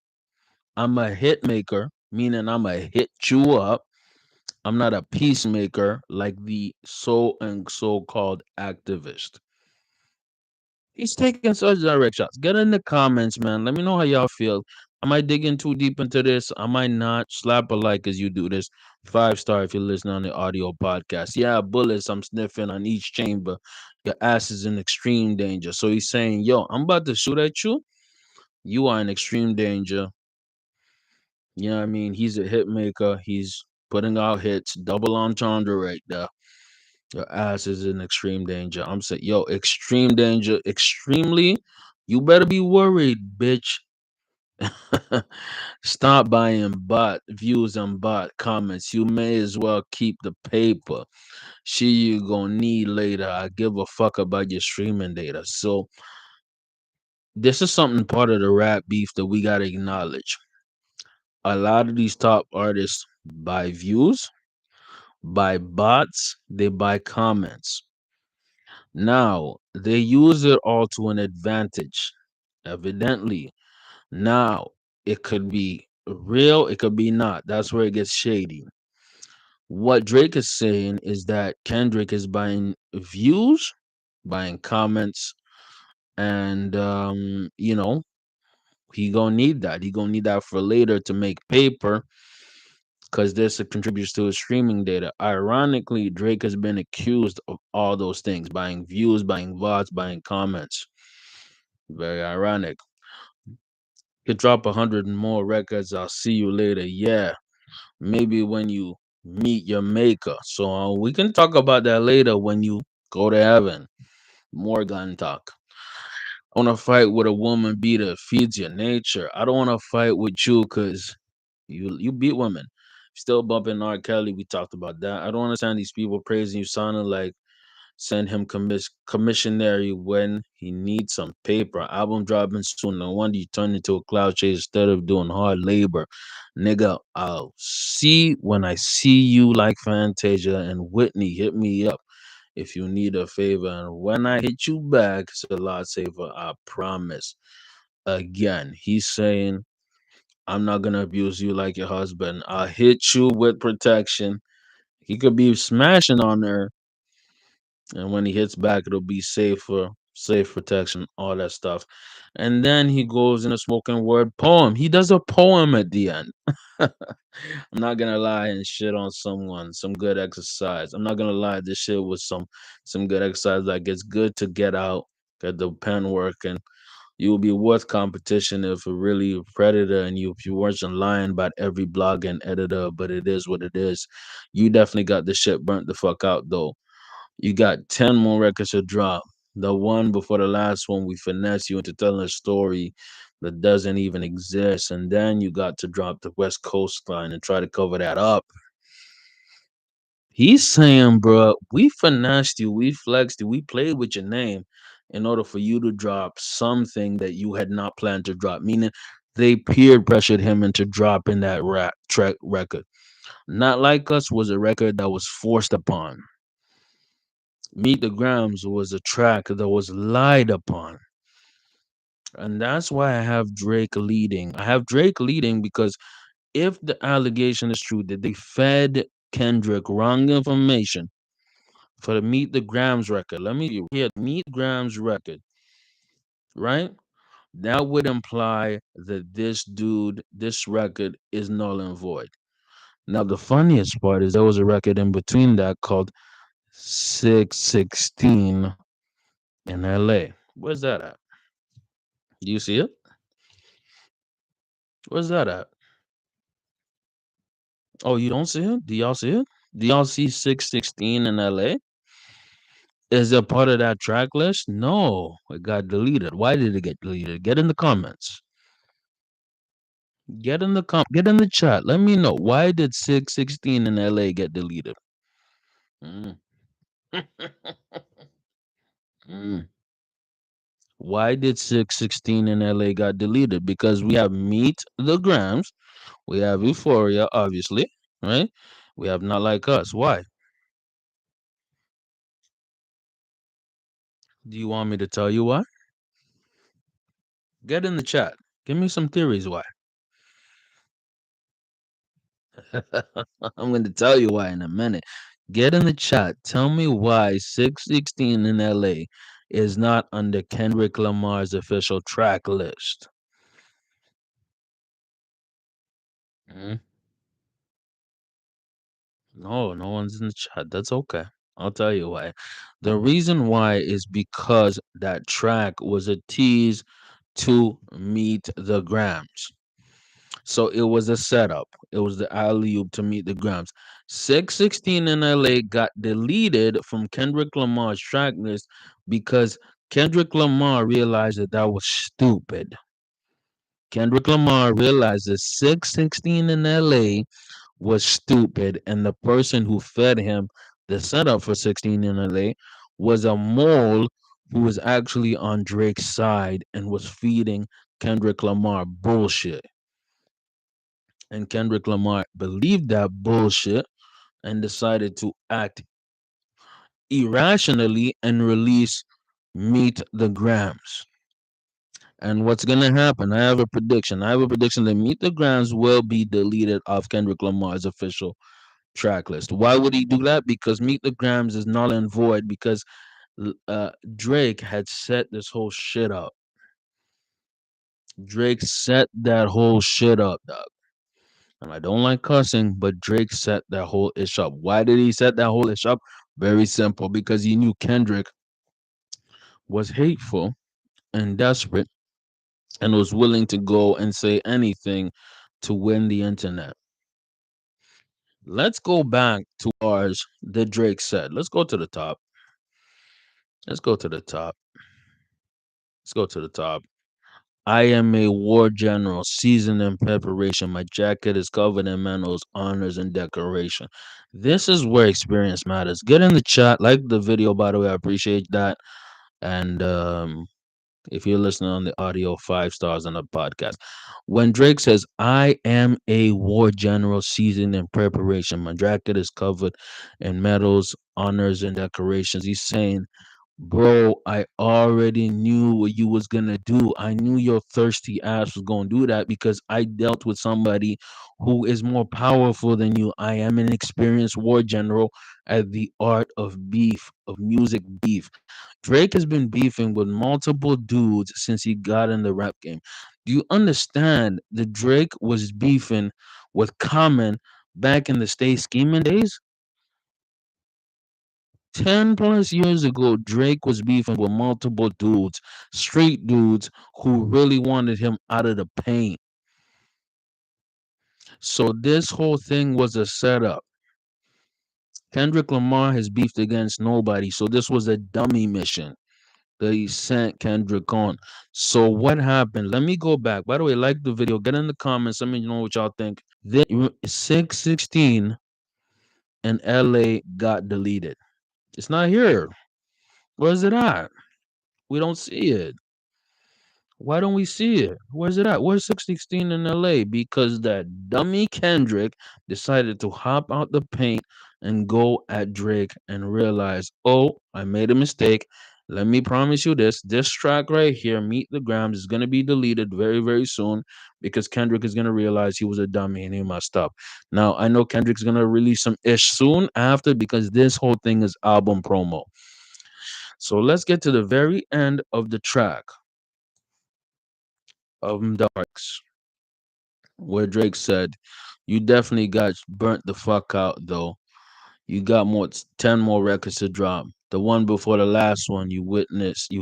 I'm a hit maker, meaning I'm a hit you up. I'm not a peacemaker like the so called activist. He's taking such direct shots. Get in the comments, man. Let me know how y'all feel. Am I digging too deep into this? Am I not? Slap a like as you do this. 5 star if you're listening on the audio podcast. Yeah, bullets I'm sniffing on each chamber. Your ass is in extreme danger. So he's saying, yo, I'm about to shoot at you. You are in extreme danger. You know what I mean? He's a hit maker. He's putting out hits. Double entendre right there. Your ass is in extreme danger. I'm saying, yo, extreme danger, extremely. You better be worried, bitch. Stop buying bot views and bot comments. You may as well keep the paper. Shit you gonna need later. I give a fuck about your streaming data. So this is something part of the rap beef that we gotta acknowledge. A lot of these top artists buy views, buy bots, they buy comments. Now, they use it all to an advantage, evidently. Now, it could be real, it could be not. That's where it gets shady. What Drake is saying is that Kendrick is buying views, buying comments, and he gonna need that. He gonna need that for later to make paper because this contributes to his streaming data. Ironically, Drake has been accused of all those things: buying views, buying VODs, buying comments. Very ironic. Could drop 100 more records. I'll see you later. Yeah, maybe when you meet your maker. So we can talk about that later when you go to heaven. More gun talk. I want to fight with a woman beater feeds your nature. I don't want to fight with you because you beat women. Still bumping R. Kelly. We talked about that. I don't understand these people praising you, sounding like send him commissionary when he needs some paper. Album dropping soon. No wonder you turned into a cloud chase instead of doing hard labor. Nigga, I'll see when I see you like Fantasia and Whitney. Hit me up if you need a favor. And when I hit you back, it's a lot safer. I promise. Again, he's saying, I'm not gonna abuse you like your husband. I'll hit you with protection. He could be smashing on her, And when he hits back, it'll be safer, safe protection, all that stuff. And then he goes in a spoken word poem. He does a poem at the end. I'm not gonna lie and shit on someone. Some good exercise. I'm not gonna lie. This shit was some good exercise. Like it's good to get out, get the pen work, and you will be worth competition if a really predator and you if you weren't lying about every blog and editor. But it is what it is. You definitely got the shit burnt the fuck out though. You got 10 more records to drop. The one before the last one, we finesse you into telling a story that doesn't even exist. And then you got to drop the West Coast line and try to cover that up. He's saying, bro, we finessed you, we flexed you, we played with your name in order for you to drop something that you had not planned to drop. Meaning they peer pressured him into dropping that rap track record. Not Like Us was a record that was forced upon. Meet the Grams was a track that was lied upon. And that's why I have Drake leading. I have Drake leading because if the allegation is true that they fed Kendrick wrong information for the Meet the Grams record, let me hear Meet Grams record, right? That would imply that this dude, this record is null and void. Now, the funniest part is there was a record in between that called 616 in LA. Where's that at? Do you see it? Where's that at? Oh, you don't see it? Do y'all see it? Do y'all see 616 in LA? Is it part of that track list? No, it got deleted. Why did it get deleted? Get in the comments. Get in the chat. Let me know. Why did 616 in LA get deleted? Mm. Mm. Why did 616 in LA got deleted? Because we have Meet the Grams, we have Euphoria, obviously, right? We have Not Like Us. Why? Do you want me to tell you why? Get in the chat. Give me some theories why. I'm going to tell you why in a minute. Get in the chat. Tell me why 616 in LA is not under Kendrick Lamar's official track list. Mhm. No, no one's in the chat. That's okay. I'll tell you why. The reason why is because that track was a tease to Meet the Grams. So it was a setup. It was the alley oop to Meet the Grams. 616 in LA got deleted from Kendrick Lamar's track list because Kendrick Lamar realized that that was stupid. Kendrick Lamar realized that 616 in LA was stupid, and the person who fed him the setup for 16 in LA was a mole who was actually on Drake's side and was feeding Kendrick Lamar bullshit. And Kendrick Lamar believed that bullshit and decided to act irrationally and release Meet the Grams. And what's gonna happen? I have a prediction. I have a prediction that Meet the Grams will be deleted off Kendrick Lamar's official track list. Why would he do that? Because Meet the Grams is null and void because Drake had set this whole shit up. Drake set that whole shit up, dog. And I don't like cussing, but Drake set that whole ish up. Why did he set that whole ish up? Very simple, because he knew Kendrick was hateful and desperate and was willing to go and say anything to win the internet. Let's go back to ours that Drake said. Let's go to the top. Let's go to the top. Let's go to the top. I am a war general, seasoned in preparation. My jacket is covered in medals, honors, and decoration. This is where experience matters. Get in the chat, like the video, by the way. I appreciate that. And if you're listening on the audio, 5 stars on the podcast. When Drake says, I am a war general, seasoned in preparation, my jacket is covered in medals, honors, and decorations, he's saying, Bro, I already knew what you was gonna do. I knew your thirsty ass was gonna do that because I dealt with somebody who is more powerful than you. I am an experienced war general at the art of beef, of music beef. Drake has been beefing with multiple dudes since he got in the rap game. Do you understand that Drake was beefing with Common back in the Stay Scheming days? 10 plus years ago, Drake was beefing with multiple dudes, straight dudes who really wanted him out of the paint. So this whole thing was a setup. Kendrick Lamar has beefed against nobody, so this was a dummy mission that he sent Kendrick on. So what happened? Let me go back. By the way, like the video, get in the comments. Let me know what y'all think. Then 616 in LA got deleted. It's not here. Where's it at? We don't see it. Why don't we see it? Where's it at? Where's 616 in LA? Because that dummy Kendrick decided to hop out the paint and go at Drake and realize, oh, I made a mistake. Let me promise you this track right here, Meet the Grams, is going to be deleted very, very soon because Kendrick is going to realize he was a dummy and he messed up. Now, I know Kendrick's going to release some ish soon after because this whole thing is album promo. So let's get to the very end of the track of Darks, where Drake said, "You definitely got burnt the fuck out, though. You got 10 more records to drop. The one before the last one, you witnessed.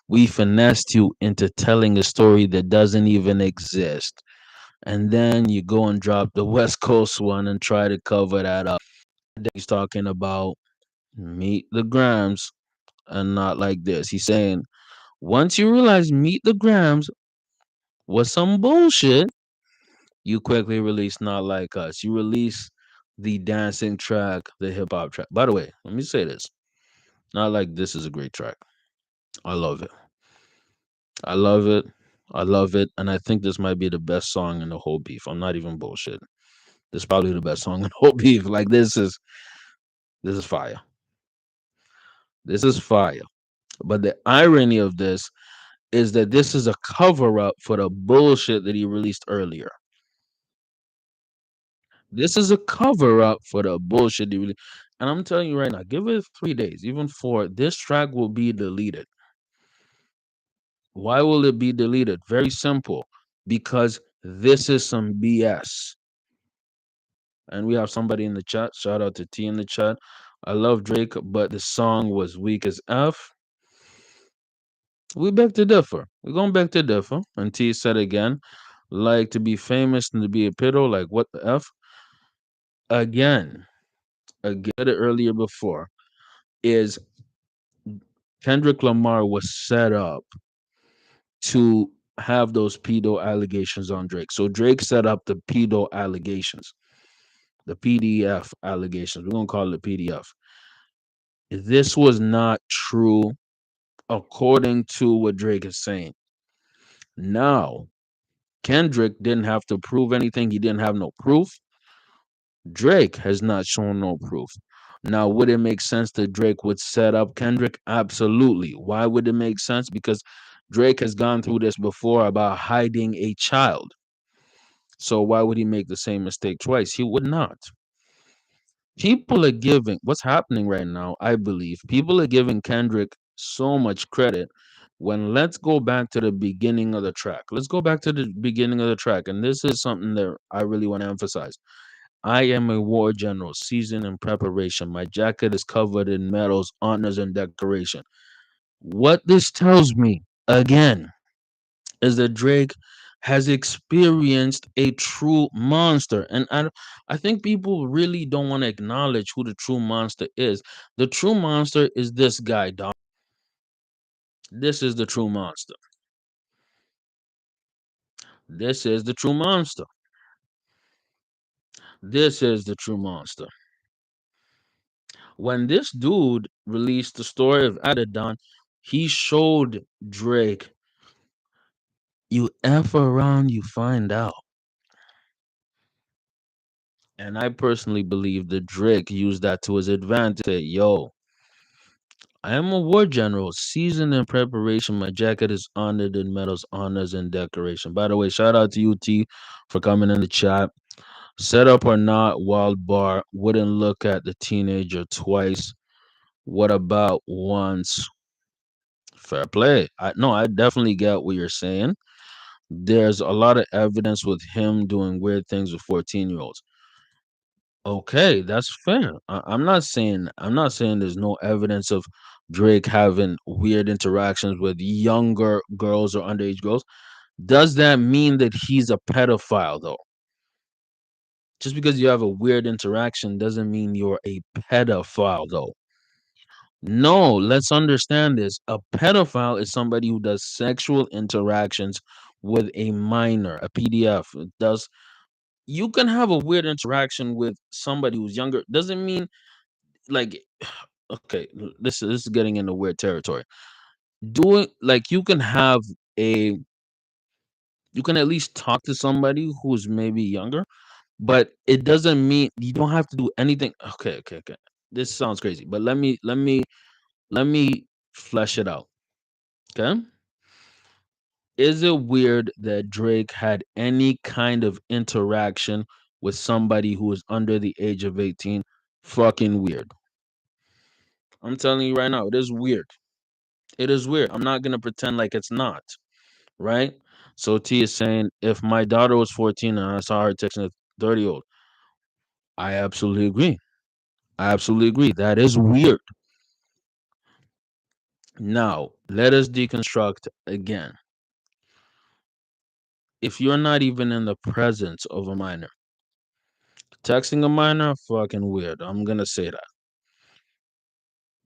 We finessed you into telling a story that doesn't even exist, and then you go and drop the West Coast one and try to cover that up." He's talking about Meet the Grams and not like this. He's saying, once you realize Meet the Grams was some bullshit, you quickly release Not Like Us. You release the dancing track, the hip hop track. By the way, let me say this. Not Like This is a great track. I love it. I love it. I love it. And I think this might be the best song in the whole beef. I'm not even bullshit. This is probably the best song in the whole beef. Like this is fire. This is fire. But the irony of this is that this is a cover up for the bullshit that he released earlier. This is a cover up for the bullshit. And I'm telling you right now, give it 3 days, even 4. This track will be deleted. Why will it be deleted? Very simple. Because this is some BS. And we have somebody in the chat. Shout out to T in the chat. I love Drake, but the song was weak as F. We beg to differ. We're going back to differ. And T said again, like to be famous and to be a pedo, like what the F? Again, it earlier before, is Kendrick Lamar was set up to have those pedo allegations on Drake. So Drake set up the pedo allegations, the PDF allegations. We're gonna call it PDF. This was not true according to what Drake is saying. Now, Kendrick didn't have to prove anything. He didn't have no proof. Drake has not shown no proof. Now, would it make sense that Drake would set up Kendrick? Absolutely. Why would it make sense? Because Drake has gone through this before about hiding a child. So why would he make the same mistake twice? He would not. People are giving what's happening right now, I believe. People are giving Kendrick so much credit when let's go back to the beginning of the track. Let's go back to the beginning of the track. And this is something that I really want to emphasize. I am a war general, seasoned in preparation. My jacket is covered in medals, honors, and decoration. What this tells me, again, is that Drake has experienced a true monster. And I think people really don't want to acknowledge who the true monster is. The true monster is this guy, dog. This is the true monster. This is the true monster. This is the true monster. When this dude released the story of Adidon, he showed Drake, you F around, you find out. And I personally believe that Drake used that to his advantage. Yo, I am a war general, seasoned in preparation. My jacket is honored in medals, honors, and decoration. By the way, shout out to UT for coming in the chat. Set up or not, wild bar. Wouldn't look at the teenager twice. What about once? Fair play. I definitely get what you're saying. There's a lot of evidence with him doing weird things with 14-year-olds. Okay, that's fair. I'm not saying there's no evidence of Drake having weird interactions with younger girls or underage girls. Does that mean that he's a pedophile though? Just because you have a weird interaction doesn't mean you're a pedophile though. No, let's understand this. A pedophile is somebody who does sexual interactions with a minor, a PDF. Does You can have a weird interaction with somebody who's younger. Doesn't mean like okay, this is getting into weird territory. Doing like a you can at least talk to somebody who's maybe younger, but it doesn't mean you don't have to do anything. Okay. This sounds crazy, but let me flesh it out. Okay. Is it weird that Drake had any kind of interaction with somebody who is under the age of 18? Fucking weird. I'm telling you right now, it is weird. It is weird. I'm not gonna pretend like it's not, right? So T is saying if my daughter was 14 and I saw her texting a 30-year-old, I absolutely agree. I absolutely agree. That is weird. Now, let us deconstruct again. If you're not even in the presence of a minor, texting a minor, fucking weird. I'm gonna say that.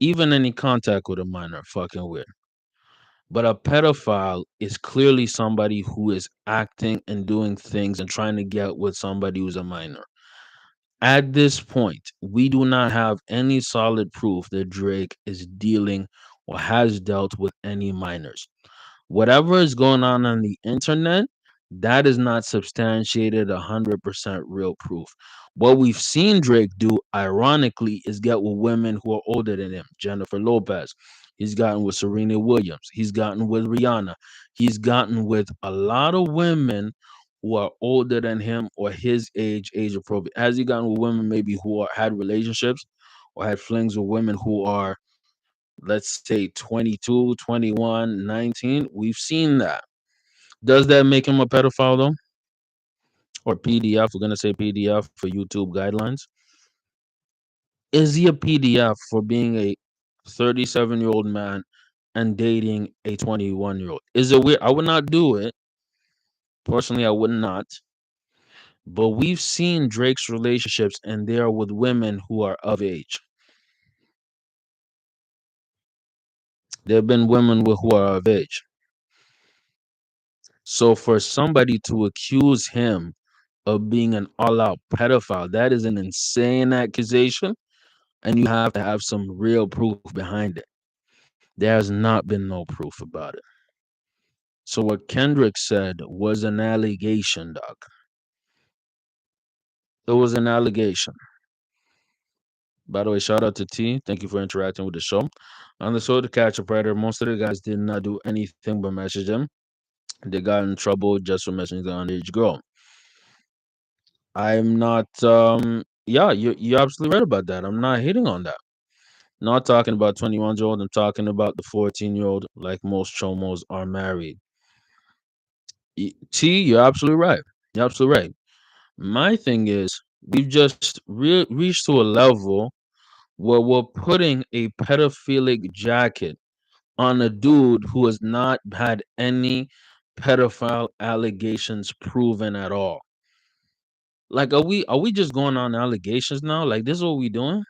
Even any contact with a minor, fucking weird. But a pedophile is clearly somebody who is acting and doing things and trying to get with somebody who's a minor. At this point, we do not have any solid proof that Drake is dealing or has dealt with any minors. Whatever is going on the internet, that is not substantiated 100% real proof. What we've seen Drake do, ironically, is get with women who are older than him. Jennifer Lopez. He's gotten with Serena Williams. He's gotten with Rihanna. He's gotten with a lot of women who are older than him or his age appropriate. Has he gotten with women maybe had relationships or had flings with women who are, let's say, 22, 21, 19? We've seen that. Does that make him a pedophile though? Or PDF? We're gonna say PDF for YouTube guidelines. Is he a PDF for being a 37-year-old man and dating a 21-year-old? Is it weird? I would not do it. Personally, I would not. But we've seen Drake's relationships and they are with women who are of age. There have been women who are of age. So for somebody to accuse him of being an all-out pedophile, that is an insane accusation, and you have to have some real proof behind it. There has not been no proof about it. So what Kendrick said was an allegation, doc. It was an allegation. By the way, shout out to T. Thank you for interacting with the show. On the show to catch a predator, most of the guys did not do anything but message him. They got in trouble just for messaging the underage girl. I'm not yeah, you're absolutely right about that. I'm not hating on that. Not talking about 21-year-old, I'm talking about the 14-year-old, like most chomos are married. T, you're absolutely right. You're absolutely right. My thing is, we've just reached to a level where we're putting a pedophilic jacket on a dude who has not had any pedophile allegations proven at all. Like, are we just going on allegations now? Like, this is what we doing?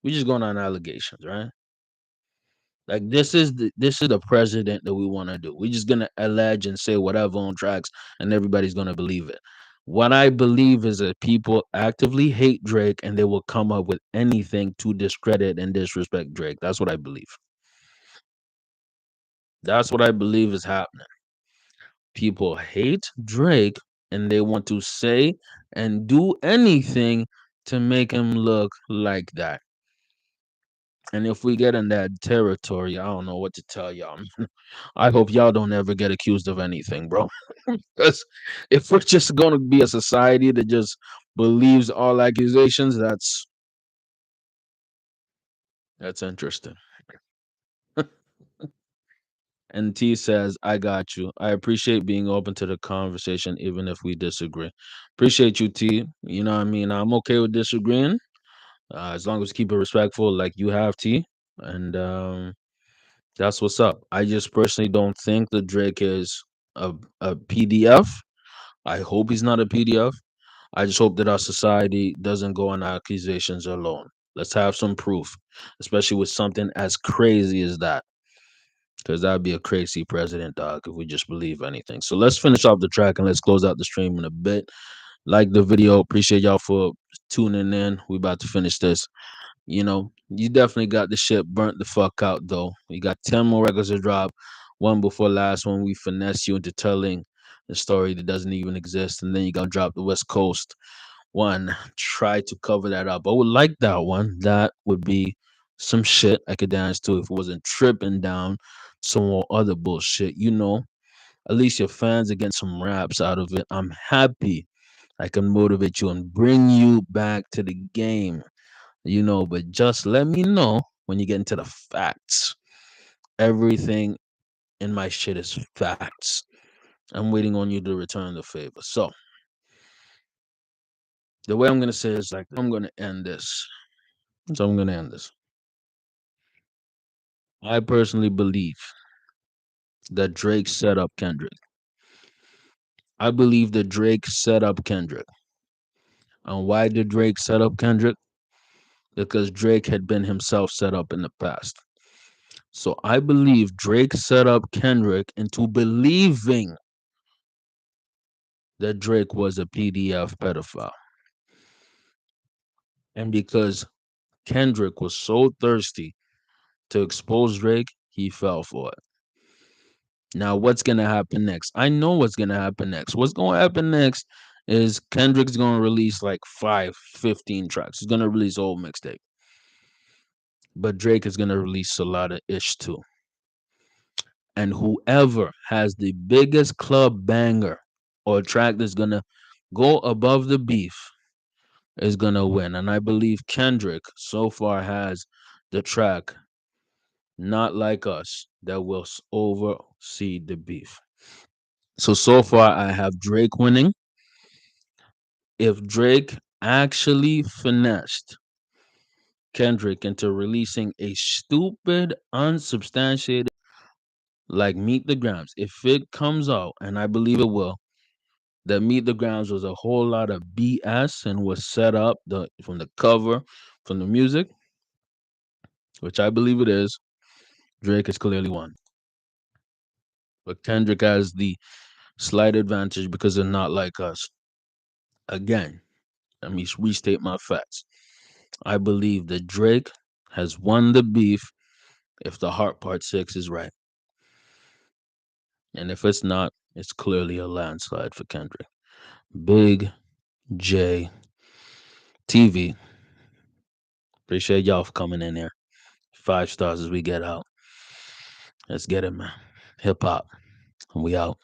We just going on allegations, right? Like, this is the president that we want to do. We're just gonna allege and say whatever on tracks, and everybody's gonna believe it. What I believe is that people actively hate Drake, and they will come up with anything to discredit and disrespect Drake. That's what I believe. That's what I believe is happening. People hate Drake, and they want to say and do anything to make him look like that. And if we get in that territory, I don't know what to tell y'all. I hope y'all don't ever get accused of anything, bro. Because if we're just going to be a society that just believes all accusations, that's interesting. And T says, I got you. I appreciate being open to the conversation, even if we disagree. Appreciate you, T. You know what I mean? I'm okay with disagreeing as long as we keep it respectful, like you have, T. And that's what's up. I just personally don't think that Drake is a PDF. I hope he's not a PDF. I just hope that our society doesn't go on accusations alone. Let's have some proof, especially with something as crazy as that. Because that'd be a crazy president, dog, if we just believe anything. So let's finish off the track and let's close out the stream in a bit. Like the video. Appreciate y'all for tuning in. We about to finish this. You know, you definitely got the shit burnt the fuck out though. You got 10 more records to drop. One before last one, we finesse you into telling the story that doesn't even exist. And then you gotta drop the West Coast one. Try to cover that up. I would like that one. That would be some shit I could dance to if it wasn't tripping down some more other bullshit. You know, at least your fans are getting some raps out of it. I'm happy I can motivate you and bring you back to the game, you know, but just let me know when you get into the facts. Everything in my shit is facts. I'm waiting on you to return the favor. So the way I'm gonna say is like I'm gonna end this. So I'm gonna end this. I personally believe that Drake set up Kendrick. I believe that Drake set up Kendrick. And why did Drake set up Kendrick? Because Drake had been himself set up in the past. So I believe Drake set up Kendrick into believing that Drake was a PDF pedophile. And because Kendrick was so thirsty to expose Drake, he fell for it. Now, what's going to happen next? I know what's going to happen next. What's going to happen next is Kendrick's going to release like 15 tracks. He's going to release a whole mixtape. But Drake is going to release a lot of ish too. And whoever has the biggest club banger or track that's going to go above the beef is going to win. And I believe Kendrick so far has the track Not Like Us that will oversee the beef. So far, I have Drake winning. If Drake actually finessed Kendrick into releasing a stupid, unsubstantiated, like Meet the Grams, if it comes out, and I believe it will, that Meet the Grams was a whole lot of BS and was set up from the cover, from the music, which I believe it is, Drake has clearly won. But Kendrick has the slight advantage because they're not like us. Again, let me restate my facts. I believe that Drake has won the beef if the Heart Part 6 is right. And if it's not, it's clearly a landslide for Kendrick. Big J TV. Appreciate y'all for coming in here. 5 stars as we get out. Let's get it, man. Hip hop. And we out.